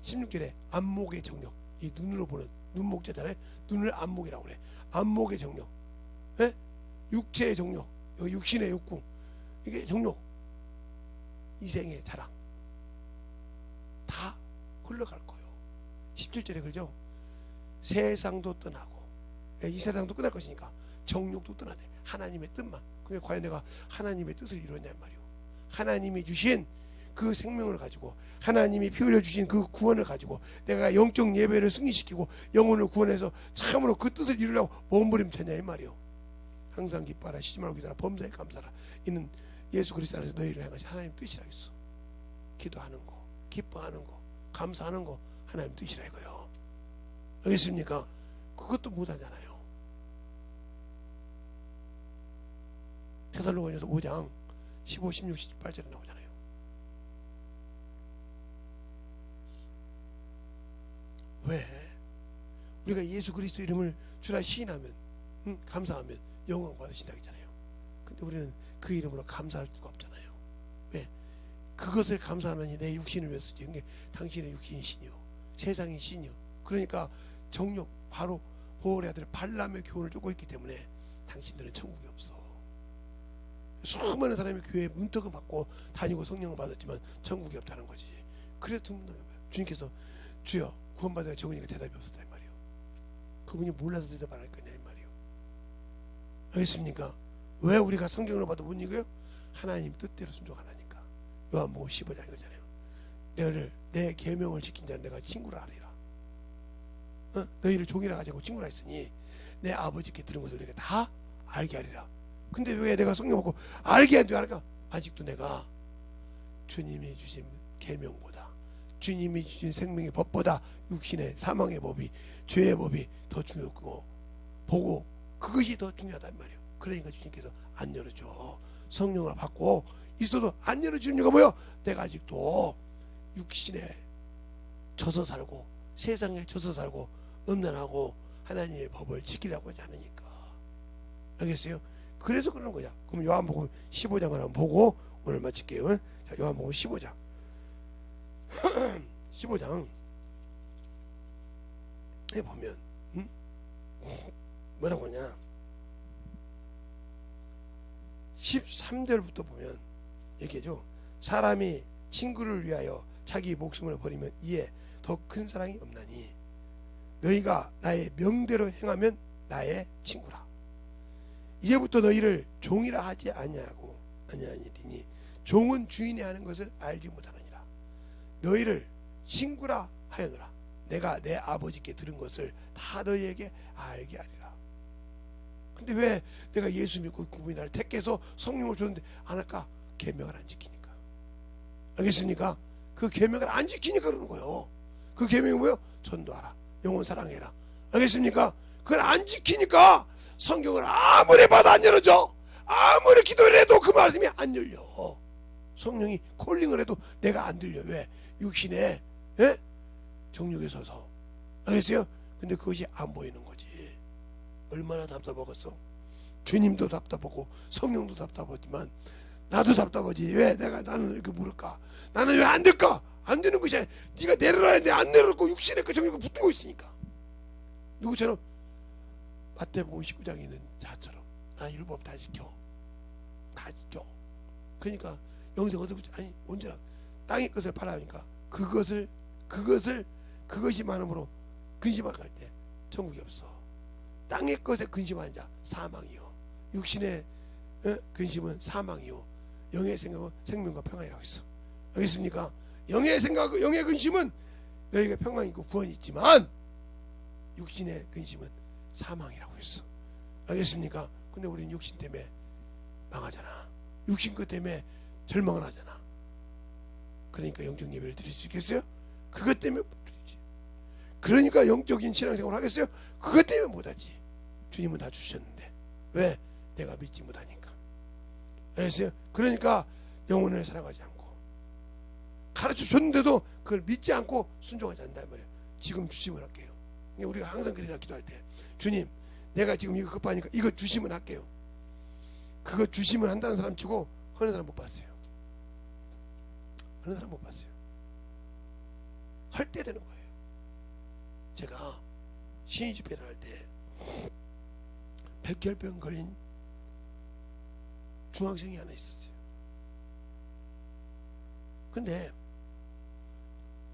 16절에 안목의 정력. 이 눈으로 보는 눈목자잖아요. 눈을 안목이라고 그래. 안목의 정력. 예? 육체의 정력. 여기 육신의 욕구. 이게 정력. 이생의 자랑. 다 흘러갈 거예요. 17절에 그러죠. 세상도 떠나고 이 세상도 끝날 것이니까 정욕도 떠나대. 하나님의 뜻만. 그게 과연 내가 하나님의 뜻을 이루었냐 말이요. 하나님이 주신 그 생명을 가지고 하나님이 피 흘려 주신 그 구원을 가지고 내가 영적 예배를 승리시키고 영혼을 구원해서 참으로 그 뜻을 이루려고 몸부림쳤냐 이 말이요. 항상 기뻐하라 쉬지 말고 기도하라 범사에 감사하라. 이는 예수 그리스도 안에서 너희를 향하신 하나님 뜻이라 했어. 기도하는 거 기뻐하는 거 감사하는 거 하나님 뜻이라 이거요. 알겠습니까? 그것도 못하잖아요. 데살로니가서 5장 15, 16, 18절에 나오잖아요. 왜? 우리가 예수 그리스도 이름을 주라 시인하면 감사하면 영광 받으신다 했잖아요. 근데 우리는 그 이름으로 감사할 수가 없잖아요. 왜? 그것을 감사하느니 내 육신을 위해서 지은 게 당신의 육신이 신이요 세상이 신이요. 그러니까 정욕 바로 보홀의 아들 발람의 교훈을 쫓고 있기 때문에 당신들은 천국이 없어. 수많은 사람이 교회에 문턱을 받고 다니고 성령을 받았지만 천국이 없다는 거지. 그래서 주님께서 주여 구원받아야 적으니까 대답이 없었다 이 말이요. 그분이 몰라서 대답 안 할 거냐 이 말이요. 알겠습니까? 왜 우리가 성경을 봐도 못 읽어요? 하나님 뜻대로 순종하라니까. 요한복음 15장 이거잖아요. 너희를 내 계명을 지킨 자는 내가 친구라 하리라. 너희를 종이라 하지 않고 친구라 했으니 내 아버지께 들은 것을 내가 다 알게 하리라. 근데 왜 내가 성경 받고 알게 안 돼? 할까? 아직도 내가 주님이 주신 계명보다 주님이 주신 생명의 법보다 육신의 사망의 법이 죄의 법이 더 중요하고 보고 그것이 더 중요하단 말이에요. 그러니까 주님께서 안 열어줘. 성령을 받고 있어도 안 열어주는 이유가 뭐예요? 내가 아직도 육신에 져서 살고 세상에 져서 살고 음란하고 하나님의 법을 지키려고 하지 않으니까. 알겠어요? 그래서 그러는 거야. 그럼 요한복음 15장을 한번 보고 오늘 마칠게요. 자, 요한복음 15장 15장에 보면 뭐라고 하냐 13절부터 보면 얘기해줘. 사람이 친구를 위하여 자기 목숨을 버리면 이에 더 큰 사랑이 없나니 너희가 나의 명대로 행하면 나의 친구라. 이제부터 너희를 종이라 하지 아니하니니 종은 주인이 하는 것을 알지 못하느니라. 너희를 친구라 하여노라. 내가 내 아버지께 들은 것을 다 너희에게 알게 하리라. 근데 왜 내가 예수 믿고 그분이 나를 택해서 성령을 줬는데 안 할까? 계명을 안 지키니까. 알겠습니까? 그 계명을 안 지키니까 그러는 거예요. 그 계명이 뭐예요? 전도하라. 영혼 사랑해라. 알겠습니까? 그걸 안 지키니까 성경을 아무리 봐도 안 열어져. 아무리 기도를 해도 그 말씀이 안 열려. 성령이 콜링을 해도 내가 안 들려. 왜? 육신에 정욕에 서서. 알겠어요? 근데 그것이 안 보이는 거지. 얼마나 답답하겠어. 주님도 답답하고 성령도 답답하지만 나도 답답하지. 왜 나는 이렇게 물을까? 나는 왜 안 될까? 안 되는 것이 아니라 네가 내려놔야 되는데 안 내려놓고 육신에 그 정욕이 붙들고 있으니까. 누구처럼? 마태복음 19장에 있는 자처럼 나 율법 다 지켜. 다 지켜. 그러니까 영생 어떻게 아니 언제나 땅의 것을 팔아니까 그것이 많음으로 근심할 때 천국이 없어. 땅의 것에 근심하는 자 사망이요. 육신의 근심은 사망이요. 영의 생각은 생명과 평안이라고 있어. 알겠습니까? 영의 생각, 영의 근심은 너희가 평안이 있고 구원이 있지만 육신의 근심은 사망이라고 했어. 알겠습니까? 근데 우리는 육신 때문에 망하잖아. 육신 것 때문에 절망을 하잖아. 그러니까 영적 예배를 드릴 수 있겠어요? 그것 때문에 못 드리지. 그러니까 영적인 신앙생활을 하겠어요? 그것 때문에 못하지. 주님은 다 주셨는데 왜? 내가 믿지 못하니까. 알겠어요? 그러니까 영혼을 사랑하지 않고 가르쳐 줬는데도 그걸 믿지 않고 순종하지 않는단 말이에요. 지금 주시면 할게요. 우리가 항상 그러나 기도할 때 주님 내가 지금 이거 급하니까 이거 주시면 할게요. 그거 주시면 한다는 사람 치고 하는 사람 못 봤어요. 하는 사람 못 봤어요. 할 때 되는 거예요. 제가 신의 집회를 할 때 백혈병 걸린 중학생이 하나 있었어요. 근데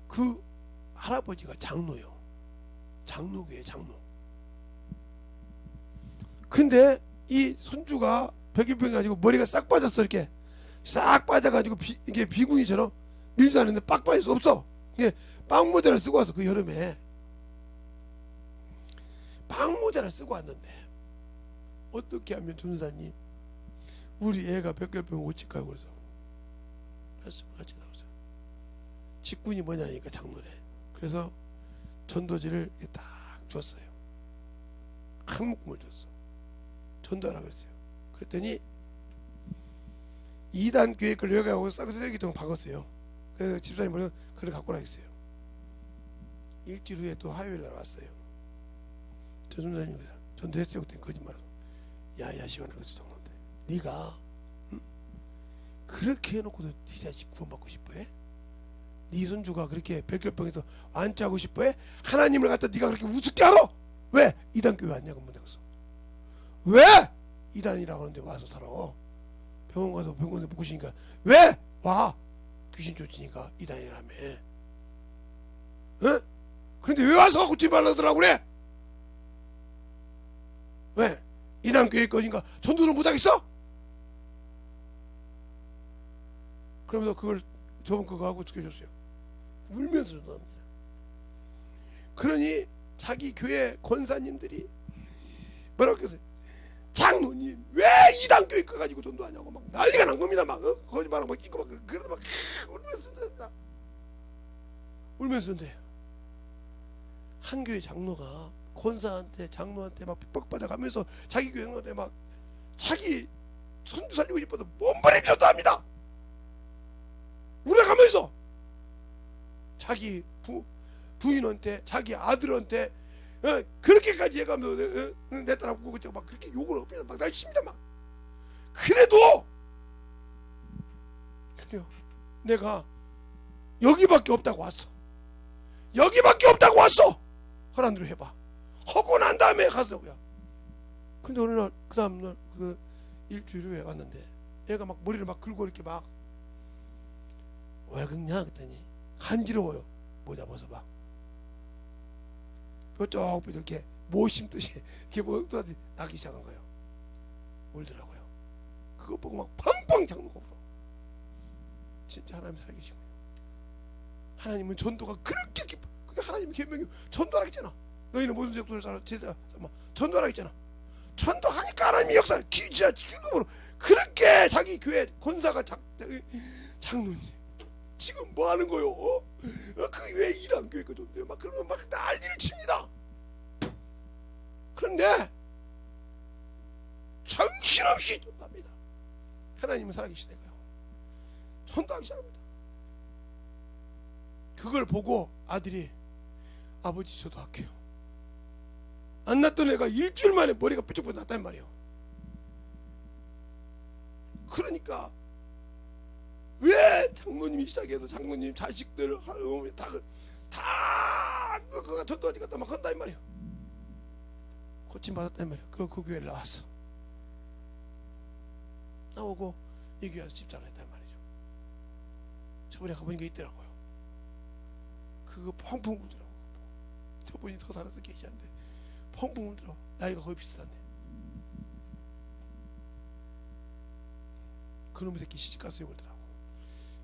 그 할아버지가 장로요. 장로교회 장로. 근데 이 손주가 백혈병 가지고 머리가 싹 빠졌어. 이렇게 싹 빠져가지고 이게 비구니처럼 밀도 않는데 빡 빠져서 없어. 이게 빵 모자를 쓰고 와서 그 여름에 빵 모자를 쓰고 왔는데 어떻게 하면 전사님 우리 애가 백혈병 고칠까요? 그래서 말씀을 같이 나오세요. 직분이 뭐냐니까 장로래. 그래서 전도지를 딱 줬어요. 한 묶음을 줬어. 전도하라 그랬어요. 그랬더니 2단 교회 걸 여기 하고 쓰레기통 박았어요. 그래서 집사님 뭐래요? 그걸 갖고 나겠어요. 일주일 후에 또 화요일 날 왔어요. 전도사님께서 전도했어요. 그때 거짓말로. 야야 시간에 그래서 정도인데 네가 응? 그렇게 해놓고도 네 자식 구원받고 싶어해? 네 손주가 그렇게 백혈병에서 완치하고 싶어해? 하나님을 갖다 네가 그렇게 우습게 알아? 왜? 이단교회 왔냐고 문제였어. 왜? 이단이라고 하는데 와서 살아. 병원 가서 병원에 못 고시니까 왜? 와. 귀신 쫓으니까 이단이라며. 응? 그런데 왜 와서 고치지 말라고 하더라고 그래? 왜? 이단교회 것인가? 전도를 못하겠어? 그러면서 그걸 저번 그거 하고 죽여줬어요. 울면서 전도합니다. 그러니 자기 교회 권사님들이 뭐라고 했어요? 장로님 왜 이단교회 거 가지고 전도하냐고 막 난리가 난 겁니다. 막 거짓말하고 막 끼고 막 그러다 막 울면서 전도한다. 울면서 전도해요. 한 교회 장로가 권사한테 장로한테 막 핍박받아 가면서 자기 교회한테 막 자기 손주 살리고 싶어서 몸부림쳐도 합니다. 울어가면서 자기 부인한테 자기 아들한테 그렇게까지 해가면서 내 딸하고 막 그렇게 욕을 합니다. 막 날씨입니다. 막 그래도 그래요. 내가 여기밖에 없다고 왔어. 여기밖에 없다고 왔어. 허란 대로 해봐. 하고 난 다음에 가서고요. 근데 어느 날 그 다음 날 그 일주일 후에 왔는데 얘가 막 머리를 막 긁고 이렇게 막 왜 긁냐 그랬더니 간지러워요. 모자 벗어봐. 뾰족 이렇게 뭐 심듯이 이렇게 뭐 나기 시작한 거예요. 울더라고요. 그거 보고 막 펑펑 장로가 울어. 진짜 하나님 살아계시군요. 하나님은 전도가 그렇게 기뻐. 하나님 계명이 전도하라 했잖아. 너희는 모든 족속을 전도하라 했잖아. 전도하니까 하나님이 역사 기지야 죽음으로 그렇게 자기 교회 권사가 장로님 지금 뭐 하는 거요? 그 왜 이단 교회 거던데 막 그러면 막 난리를 칩니다. 그런데 정신없이 전도합니다. 하나님은 살아계시다고요. 전도하기 시작합니다. 그걸 보고 아들이 아버지 저도 할게요. 안 났던 애가 일주일 만에 머리가 뾰족뾰족 났단 말이에요. 그러니까 왜 장로님이 시작해서 장로님 자식들 다 그거가 전도하지 갔다 막 한다 이 말이에요. 고침 받았단 말이에요. 그리고 그 교회를 나왔어. 나오고 이 교회에서 집사를 했단 말이죠. 저번에 가보니까 있더라고요. 그거 펑펑 울더라고. 저분이 더 살아서 계시는데 펑펑 울더라고. 나이가 거의 비슷한데. 그놈의 새끼 시집가서 욕을더라고.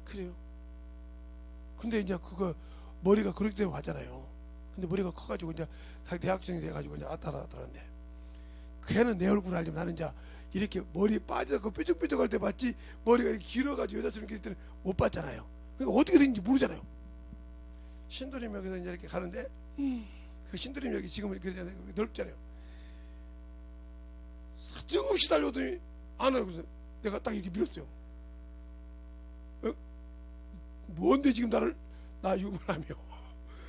그래요. 근데 이제 그거 머리가 그렇게 되면 하잖아요. 근데 머리가 커가지고 이제 대학생이 돼가지고 이제 아따라하더란데 걔는 내 얼굴 알려면 나는 이제 이렇게 머리 빠져서 뾰족뾰족할 때 봤지 머리가 이렇게 길어가지고 여자처럼 이렇게 때는 못 봤잖아요. 그러니까 어떻게 생긴지 모르잖아요. 신도림역에서 이제 이렇게 가는데 그 신도림역이 지금 이렇게 넓잖아요. 사정없이 달려오더니 안 와요. 그래서 내가 딱 이렇게 밀었어요. 뭔데 지금 나 유부남이요.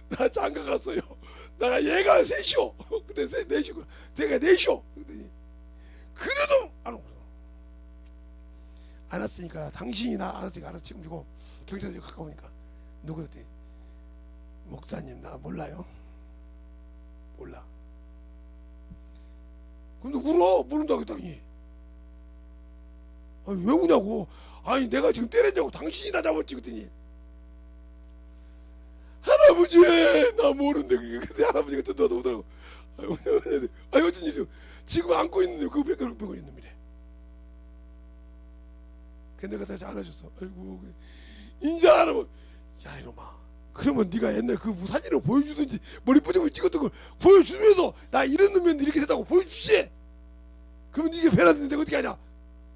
나 장가 갔어요. 나 얘가 셋이요. 근데 넷이고 내가 넷이요. 그랬더니 그래도 안 오고 안 왔으니까 당신이 나 안 왔으니까 알아서 책임지고 경찰서 가까우니까 누구였더니 목사님 나 몰라요. 몰라. 근데 울어. 모른다고 했더니 아니, 왜 우냐고. 아니 내가 지금 때렸냐고. 당신이 나 잡았지. 그랬더니 할아버지 나 모른대. 근데 할아버지가 또 너도 오더라고. 아니 어쩐 일이요. 지금 안고 있는데 그 백혈병 있는 놈이래. 근데 내가 다시 안아줬어. 아이고 인자 할아버지. 야 이놈아. 그러면 네가 옛날 그 사진을 보여주든지 머리 뿌리고 찍었던 걸 보여주면서 나 이런 놈이었는데 이렇게 됐다고 보여주지. 그러면 이게 변하는데 내가 어떻게 하냐.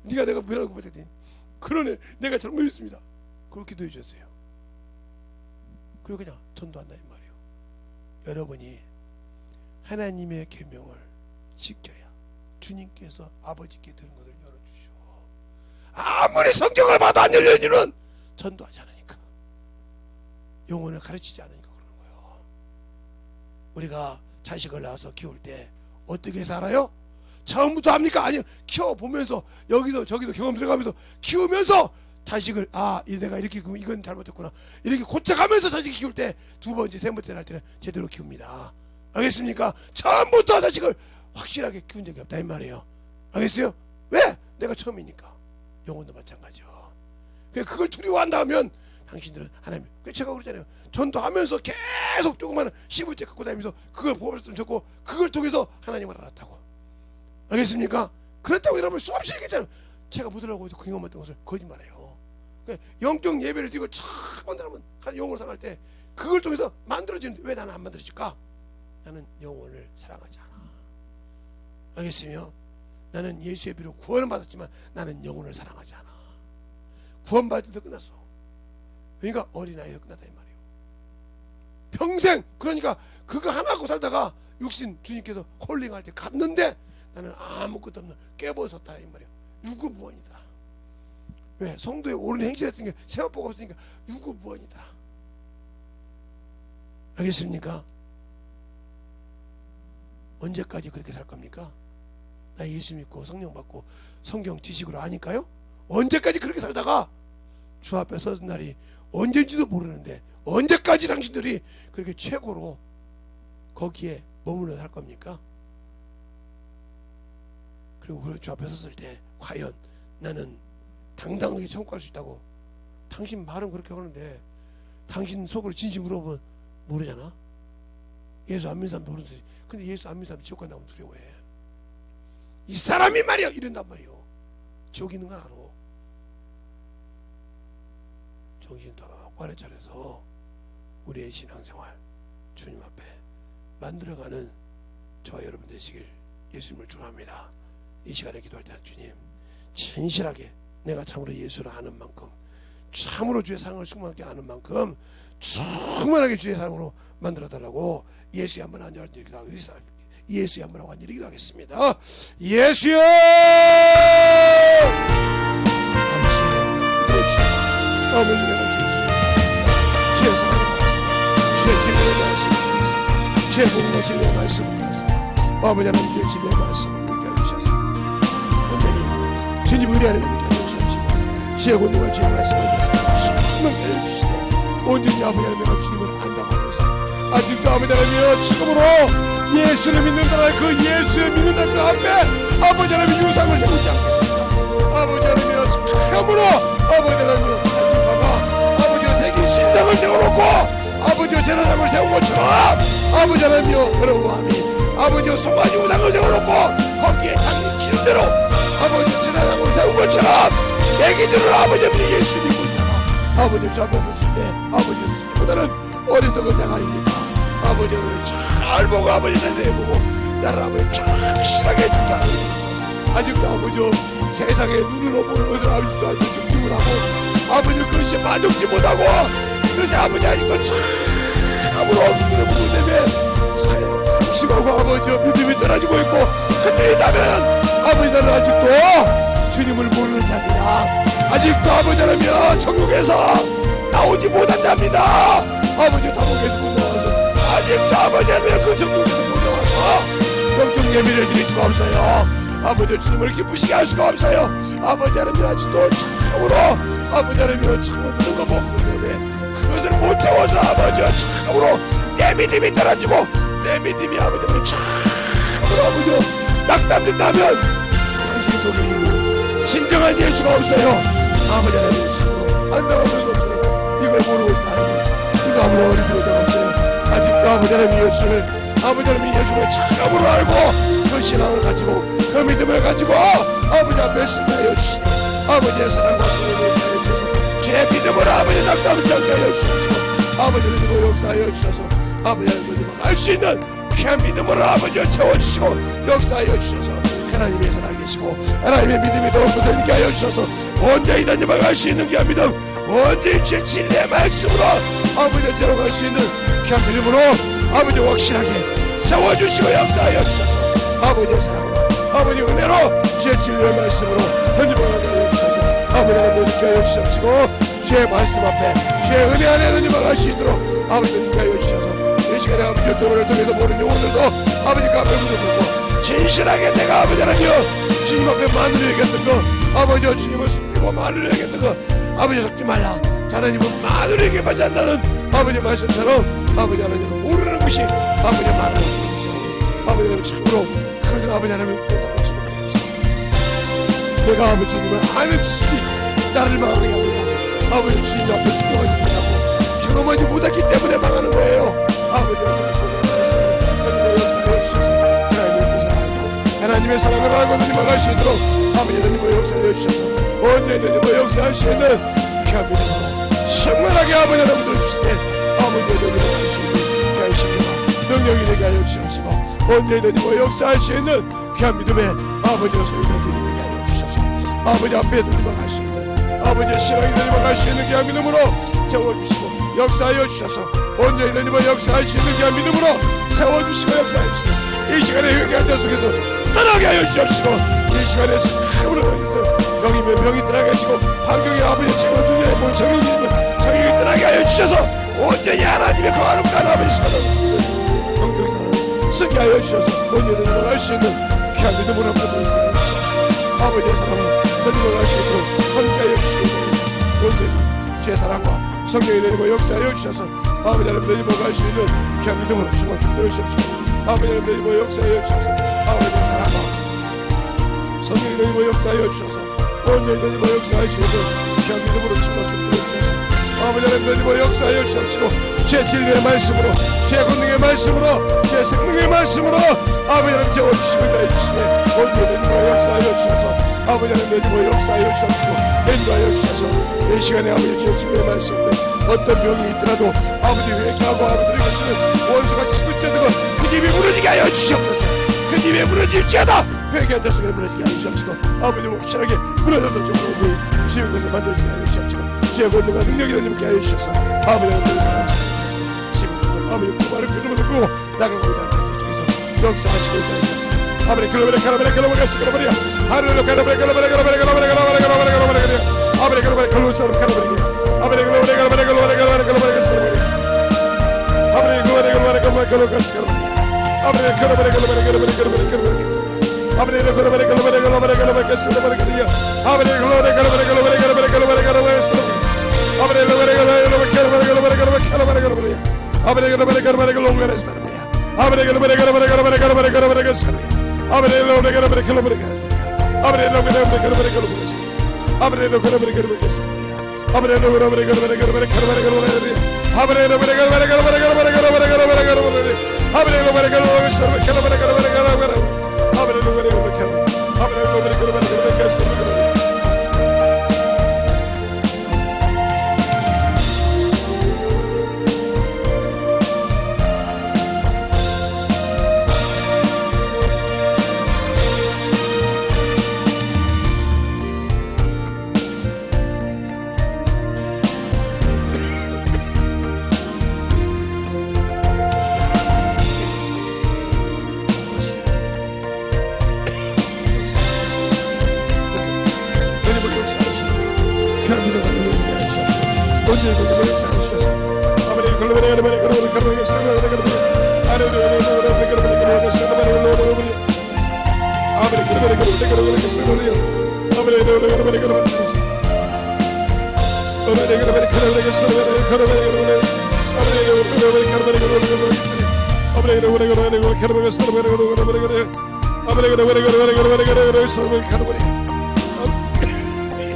네가 내가 변하고 보랬더니 그러네 내가 잘못했습니다. 그렇게도 해주셨어요. 그리고 그냥 전도한다 이 말이에요. 여러분이 하나님의 계명을 지켜야 주님께서 아버지께 드는 것을 열어주시오. 아무리 성경을 봐도 안 열려지는 전도하지 않으니까 영혼을 가르치지 않으니까 그러는 거예요. 우리가 자식을 낳아서 키울 때 어떻게 살아요? 처음부터 합니까? 아니요. 키워보면서 여기도 저기도 경험 들어가면서 키우면서 자식을 내가 이렇게 이건 잘못했구나 이렇게 고쳐가면서 자식 키울 때 두 번째 세 번째 할 때는 제대로 키웁니다. 알겠습니까? 처음부터 자식을 확실하게 키운 적이 없다 이 말이에요. 알겠어요? 왜? 내가 처음이니까. 영혼도 마찬가지요. 그걸 두려워한다면 당신들은 하나님, 제가 그러잖아요. 전도하면서 계속 조그마한 시부째 갖고 다니면서 그걸 보았으면 좋고 그걸 통해서 하나님을 알았다고. 알겠습니까? 그렇다고 여러분 수없이 얘기했잖아요. 제가 묻으려고 경험했던 것을 거짓말해요. 영적 예배를 드리고 참 만들면 영혼을 사랑할 때 그걸 통해서 만들어지는데 왜 나는 안 만들어질까? 나는 영혼을 사랑하지 않아. 알겠으며 나는 예수의 피로 구원을 받았지만 나는 영혼을 사랑하지 않아. 구원받을 때 끝났어. 그러니까 어린아이에서 끝났다 이 말이에요. 평생 그러니까 그거 하나 하고 살다가 육신 주님께서 콜링할 때 갔는데 나는 아무것도 없는 깨버렸다 이 말이에요. 유구무원이더라. 왜? 성도의 옳은 행실을 했으니까 세워보고 없으니까 유구무원이더라. 알겠습니까? 언제까지 그렇게 살 겁니까? 나 예수 믿고 성령 받고 성경 지식으로 아니까요? 언제까지 그렇게 살다가 주 앞에 서는 날이 언제인지도 모르는데 언제까지 당신들이 그렇게 최고로 거기에 머물러 살 겁니까? 그리고 주 앞에 섰을 때 과연 나는 당당하게 천국 갈 수 있다고. 당신 말은 그렇게 하는데 당신 속으로 진심 물어보면 모르잖아. 예수 안 믿는 사람도 모르는데 근데 예수 안 믿는 사람 지옥 간다고 두려워해. 이 사람이 말이야 이런단 말이요. 지옥 있는 건 알아. 정신 똑바로 차려서 우리의 신앙생활 주님 앞에 만들어가는 저와 여러분 되시길 예수님을 축원합니다. 이 시간에 기도할 때 주님 진실하게 내가 참으로 예수를 아는 만큼 참으로 주의 사랑을 충만하게 아는 만큼 충만하게 주의 사랑으로 만들어달라고 예수의 한번 안전을 드리기도 하고 예수의 한번 하고 안전을 드리기도 하겠습니다. 예수여 아버지 내가 주의 사랑을 받았습니다. 주의 진리의 말씀 주의 복음과 진리의 말씀을 받았습니다. 아버지 하나님 주의 진리의 말씀을 믿게 해주셔서 온전히 주님 우리 안에 믿게 해주시옵시고 주의 권능과 주의 말씀을 위해서 충만히 해주시되 온전히 아버지 하나님과 주님을 안다고 하면서 아직도 아버지 하나님이여 지금으로 예수를 믿는다 그 예수를 믿는다 그 앞에 아버지 하나님 유상을 세우지 않겠습니다. 아버지 하나님이여 참으로 아버지 하나님이여 아버지가 새긴 신상을 세워놓고 아버지가 제사장을 세운 것처럼 아버지 하나님이여 그런 마음이 아버지가 송아지 우상을 세워놓고 거기에 자기 기름대로 아버지 제사장을 세운 것처럼 애기들을 아버지 하나님이 예수를 믿고 있다가 아버지 저 앞에 섰을 때 아버지 스스로보다는 어리석은 내가 아닙니까? 아버지 하나님 잘 보고 아버지 내보고 나를 아버지 착실하게 해준다. 아직도 아버지 세상에 눈으로 보는 것을 아직도 집중을 하고 아버지 그것이 만족지 못하고 그것이 아버지 아직도 참으로 눈으로 보는 때문에 상심하고 아버지 믿음이 떨어지고 있고 흔들린다면 아버지 나는 아직도 주님을 모르는 자입니다. 아직도 아버지 하나님 천국에서 나오지 못한답니다. 아버지 감옥에서 못 나와서 아직도 아버지 하나님 그 천국에서 못 나와서 영적 예배를 드리지 없어요. 아버지 주님을 기쁘시게 할 수가 없어요. 아버지 하나님 아직도 참으로 아버지 하나님 참으로 누가 먹고 때문에 그것을 못 채워서 아버지 참으로 내 믿음이 떨어지고 내 믿음이 아버지 하나님 참으로 아버지 낙담된다면 당신 속에 진정한 예수가 없어요. 아버지 하나님 참으로 안당하면서 이걸 모르고 있다는 이거 아무로 어리석은 자가 없어요. 아직도 아버지 하나님 예수를 아버지 하나님 예수를 참으로 알고 그 신앙을 가지고 그 믿음을 가지고 아버지 앞에 쓰게 주시고 아버지의 사랑과 소유를 하여 주셔서 제 믿음을 아버지 낙담지 않게 하여 주셔서 아버지를 두고 역사하여 주셔서 아버지 하나님을 알 수 있는 귀한 믿음을 아버지를 채워주시고 역사하여 주셔서 하나님의 살아계시고 하나님의 믿음이 더욱 붙어있게 하여 주셔서 언제이든 님을 알 수 있는 귀한 믿음 언제든지 진리의 말씀으로 아버지를 채워갈 수 있는 귀한 믿음으로 아버지 확실하게 세워주시고 역사하여 주셔서 아버지의 사랑으로 아버지 은혜로 주의 진리의 말씀으로 현지방하게 하여 주셔서 아버지 하나님 믿게 하여 주시옵시고 주의 말씀 앞에 주의 은혜 안에 현지방할 수 있도록 아버지 믿게 하여 주셔서 이 시간에 아버지 유튜브를 통해서 보는 영혼들도 아버지 그 앞에 무릎 꿇고 진실하게 내가 아버지 하나님 주님 앞에 마누를 얘기했던 거 아버지와 주님을 섬기고 마누를 얘기했던 거 아버지 속지 말라. 하나님은 마누에게 맞지 않는다는 아버지 말씀처럼 아버지 하나님은 모르는 것이 아버지 말하는 것이죠. 아버지 하나님 참으로 그것은 아버지 하나님 계산하시고 내가 아버지님을 아는 지식이 나를 망하게 합니다. 아버지 주님 앞에 순종하지 못하고 경험하지 못했기 때문에 망하는 거예요. 아버지 하나님의 사랑을 알고 누님을 알 수 있도록 아버지 하나님의 역사를 해주셔서 언제 하나님의 역사할 수 있는 귀한 믿음으로 성만하게 아버지 하나님을 주시되 아버지 하나님을 알 수 있는 귀한 신과 능력이 되게 하여 주시옵시고 언제 하나님의 역사할 수 있는 귀한 믿음에 아버지의 소유가 되게 하여 주셔서 아버지 앞에 누님을 알 수 있는 아버지의 신앙이 누님을 알 수 있는 귀한 믿음으로 채워주시고 역사하여 주셔서 언제 하나님의 역사할 수 있는 귀한 믿음으로 채워주시고 역사하여 주시고 이 시간에 회개한 자 속에서 떠나게 하여 주옵시고 이 시간에 참으로 병이면 병이 떠나게 하시고 환경의 아버지 지금 눈에 뭐 정욕이 떠나게 하여 주셔서 온전히 하나님의 거룩한 아버지 사랑 성경사랑 쓰게 하여 주셔서 온전히 알 수 있는 귀한 믿음으로 받는 아버지의 사랑을 거듭을 알 수 있도록 함께 하여 주시고 온전히 제 사랑과 성령이 내리고 역사하여 주셔서 아버지 하나님 내리고 갈 수 있는 귀한 믿음으로 주만 힘들어 주옵시고 아버지 하나님 내리고 역사하여 주셔서 아버지의 사랑과 성령이 내리고 역사하여 주셔서 온전히 내리고 역사하여 주셔서 귀한 믿음으로 주만 힘들어 주셔서 아버지 하나님 내리고 역사하여 주옵시고 제 진리의 말씀으로 제 권능의 말씀으로 제 생명의 말씀으로 아버지 하나님 채워주시고 해주시네 온전히 내리고 역사하여 주셔서 아버지 하나님 내리고 역사하여 주옵시고 인도하여 주셔서 이 시간에 아버지 제 진리의 말씀으로 어떤 병이 있더라도 아버지 회개하고 아버지를 거치는 원수가 치고 있다는 것 그 집이 무너지게 하여 주시옵소서. 그 집에 무너질지어다 회개한 자 속에 무너지게 하여 주옵시고 아버지 확실하게 무너져서 정말 지은 것을 만들어지게 하여 주옵시고 지혜 권능과 능력이 되님께 하여 주셔서 아버지 지금 아버지 그 말을 끊으면 듣고 나가고자 하는 자 중에서 역사하시고 있다 아버지 글로벌에 가라버려 글로벌에 스그러버려 하늘로 가라버려 글로벌에 가라버려 글로벌에 가라버려 글로벌에 가라버려 아버지 글로벌에 글로벌에 가라버려 아버지 글로벌에 가라버려 글로벌에 가라버려 글로벌에 스그러버려 아버지 글로벌에 가라버려 글로벌에 스그러버려 아버지 글로벌에 가라버려 글로벌에 가라버려 글로벌에 아버지 글로벌에 글로벌에 글로벌에 글로벌에 스그러버려 아버지 글로벌에 가라버려 글로벌에 가라버려 글로벌에 가라버려 스그러버려 아버지 글로벌에 가라버려 글로벌에 가라버려 글로벌에 가라버려 아버지 글로벌에 가라버려 글로벌에 스그러버려 아버지 글로벌에 가라버려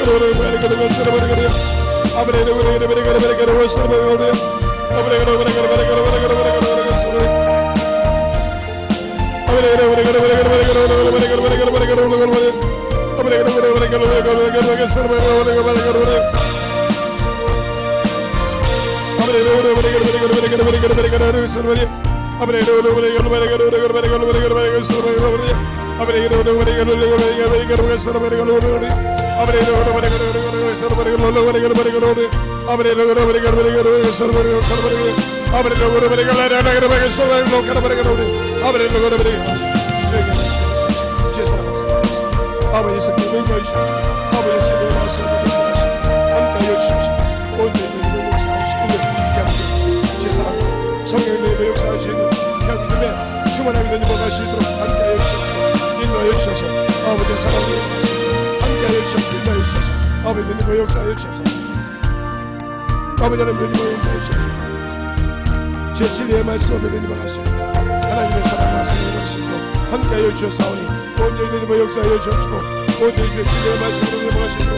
글로벌에 가라버려 글로벌에 스그러버려 아버지 글로벌에 가라버려 글로벌에 가라버려 아버지 글로벌에 가라버려 글로벌에 가라버려 아버지 글로벌에 가라버려 스그러버려 아버지 글로벌에 가라버려 글로벌에 가라버려 글로벌에 아버지 글로벌에 가라버려 글로벌에 가라버려 글로벌에 가라버려 아버지 글로벌에 가라버려 스그러버려 글로벌에 가라버려 가라버려 아버지 글로벌에 가라버려 아버지 글로벌에 가라버려 스그러버려 아버지 인도해 주십시오. 아버지 주님의 말씀을 듣습니다. 함께하여 주십시오. 온 예배를 역사할 수 있는 대한민국 제사랑과 성령의 예배 역사할 수 있는 대한민국에 충만하게 되는 수 있도록 함께하여 주십시오. 인도하여 주셔서 아버지의 사랑을 함께하여 주셔서 인도하여 주셔서 아버지 예배 역사하여 주셔서 아버지 하나님 예배 역사하여 주셔서 제 진리의 말씀을 믿는 하시고 하나님의 사랑과 성령의 말씀으로 함께하여 주셨사오니 온 예배 역사하여 주옵시고 온 예배 진리의 말씀으로 넘어가시고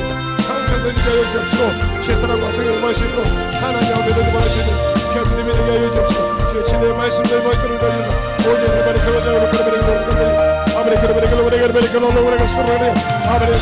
항상 되게 하여 주옵시고 제사랑과 성령의 말씀으로 하나님 앞에 넘어가시는 대한민국에 되게 하여 주옵시고 제 진리의 말씀을 말씀을 돌리는 온 예배만의 그러자로 그러면 아버지 그러면 우리가 서로를 아버지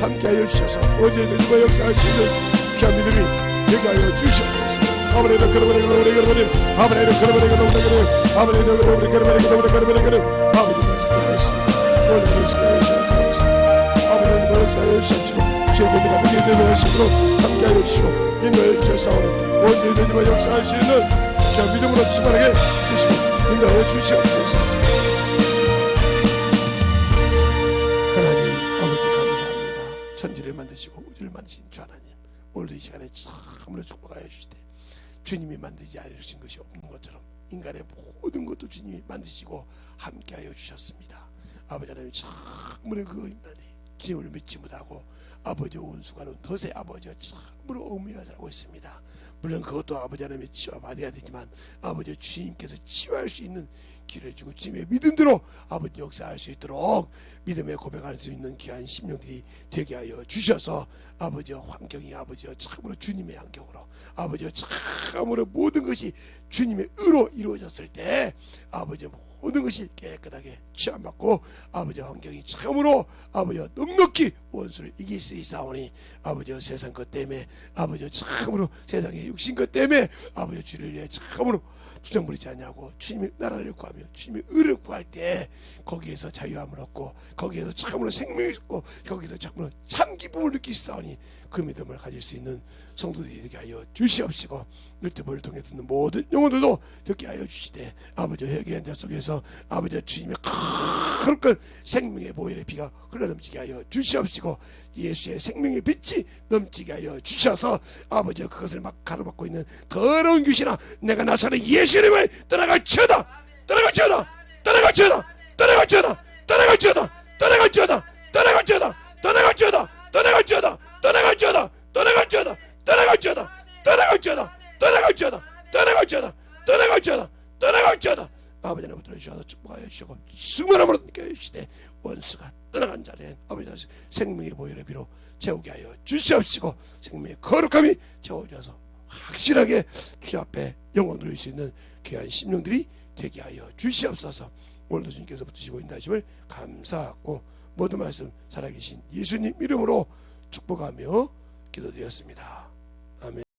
함께하여 주셔서 언제든지 역사할 수 있는 귀한 믿음이 되게 하여 주시옵소서. 아버지도 그러버리고 아버지도 그러버리고 아버지도 그러버리고 아버지 말씀하셨습니다. 오늘 말씀해 주셔서 감사합니다. 아버지도 역사하여 주시옵시고 주의 권위가 되게 되는 것으로 함께하여 주시고 인도해 주셨사오니 언제든지 역사할 수 있는 귀한 믿음으로 충만하게 주시고 인도해 주시옵소서. 하나님 아버지 감사합니다. 천지를 만드시고 우주를 만드신 주 하나님, 오늘도 이 시간에 참으로 축복하여 주시되 주님이 만들지 않으신 것이 없는 것처럼 인간의 모든 것도 주님이 만드시고 함께하여 주셨습니다. 아버지 하나님 참으로 그 인간이 주님을 믿지 못하고 아버지와 원수가는 덫에 아버지와 참으로 얽매여서 있습니다. 물론 그것도 아버지 하나님의 치유받아야 되지만 아버지 주님께서 치유할 수 있는 길을 주고 주님의 믿음대로 아버지 역사할 수 있도록 믿음에 고백할 수 있는 귀한 심령들이 되게 하여 주셔서 아버지와 환경이 아버지와 참으로 주님의 환경으로 아버지와 참으로 모든 것이 주님의 의로 이루어졌을 때 아버지의 모든 것이 깨끗하게 취함받고 아버지의 환경이 참으로 아버지와 넉넉히 원수를 이길 수 있사오니 아버지의 세상 것 때문에 아버지의 참으로 세상의 육신 것 때문에 아버지의 주를 위해 참으로 주장 부리지 않냐고 주님의 나라를 구하며 주님의 의를 구할 때 거기에서 자유함을 얻고 거기에서 참으로 생명이 있고 거기서 참으로 참 기쁨을 느끼시사오니 그 믿음을 가질 수 있는 성도들이 되게 하여 주시옵시고 유튜브를 통해 듣는 모든 영혼들도 듣게 하여 주시되 아버지 회개한 자 속에서 아버지 주님의 큰 생명의 보혈의 비가 흘러넘치게 하여 주시옵시고 예수의 생명의 빛이 넘치게 하여 주셔서 아버지 그것을 막 가로막고 있는 더러운 귀신아 내가 나사렛 예수 이름을 떠나갈지어다 떠나갈지어다 떠나갈지어다 떠나갈지어다 떠나갈지어다 떠나갈지어다 떠나갈지어다 떠나갈지어다 떠나갈지어다 떠나갈지어다 떠나갈지어다 떠나갈지어다 떠나갈지어다 떠나갈지어다 떠나갈지어다 떠나갈지어다 떠나갈지어다 아버지 하나님 들어주셔서 축복하여 주시고 수많은 느껴 주시되 원수가 떠나간 자리에 아버지 생명의 보혈의 비로 채우게 하여 주시옵시고 생명의 거룩함이 채워져서 확실하게 주 앞에 영광 돌릴 수 있는 귀한 심령들이 되게 하여 주시옵소서. 오늘도 주님께서 붙으시고 인도하심을 감사하고 모든 말씀 살아계신 예수님 이름으로 축복하며 기도드렸습니다. 아멘.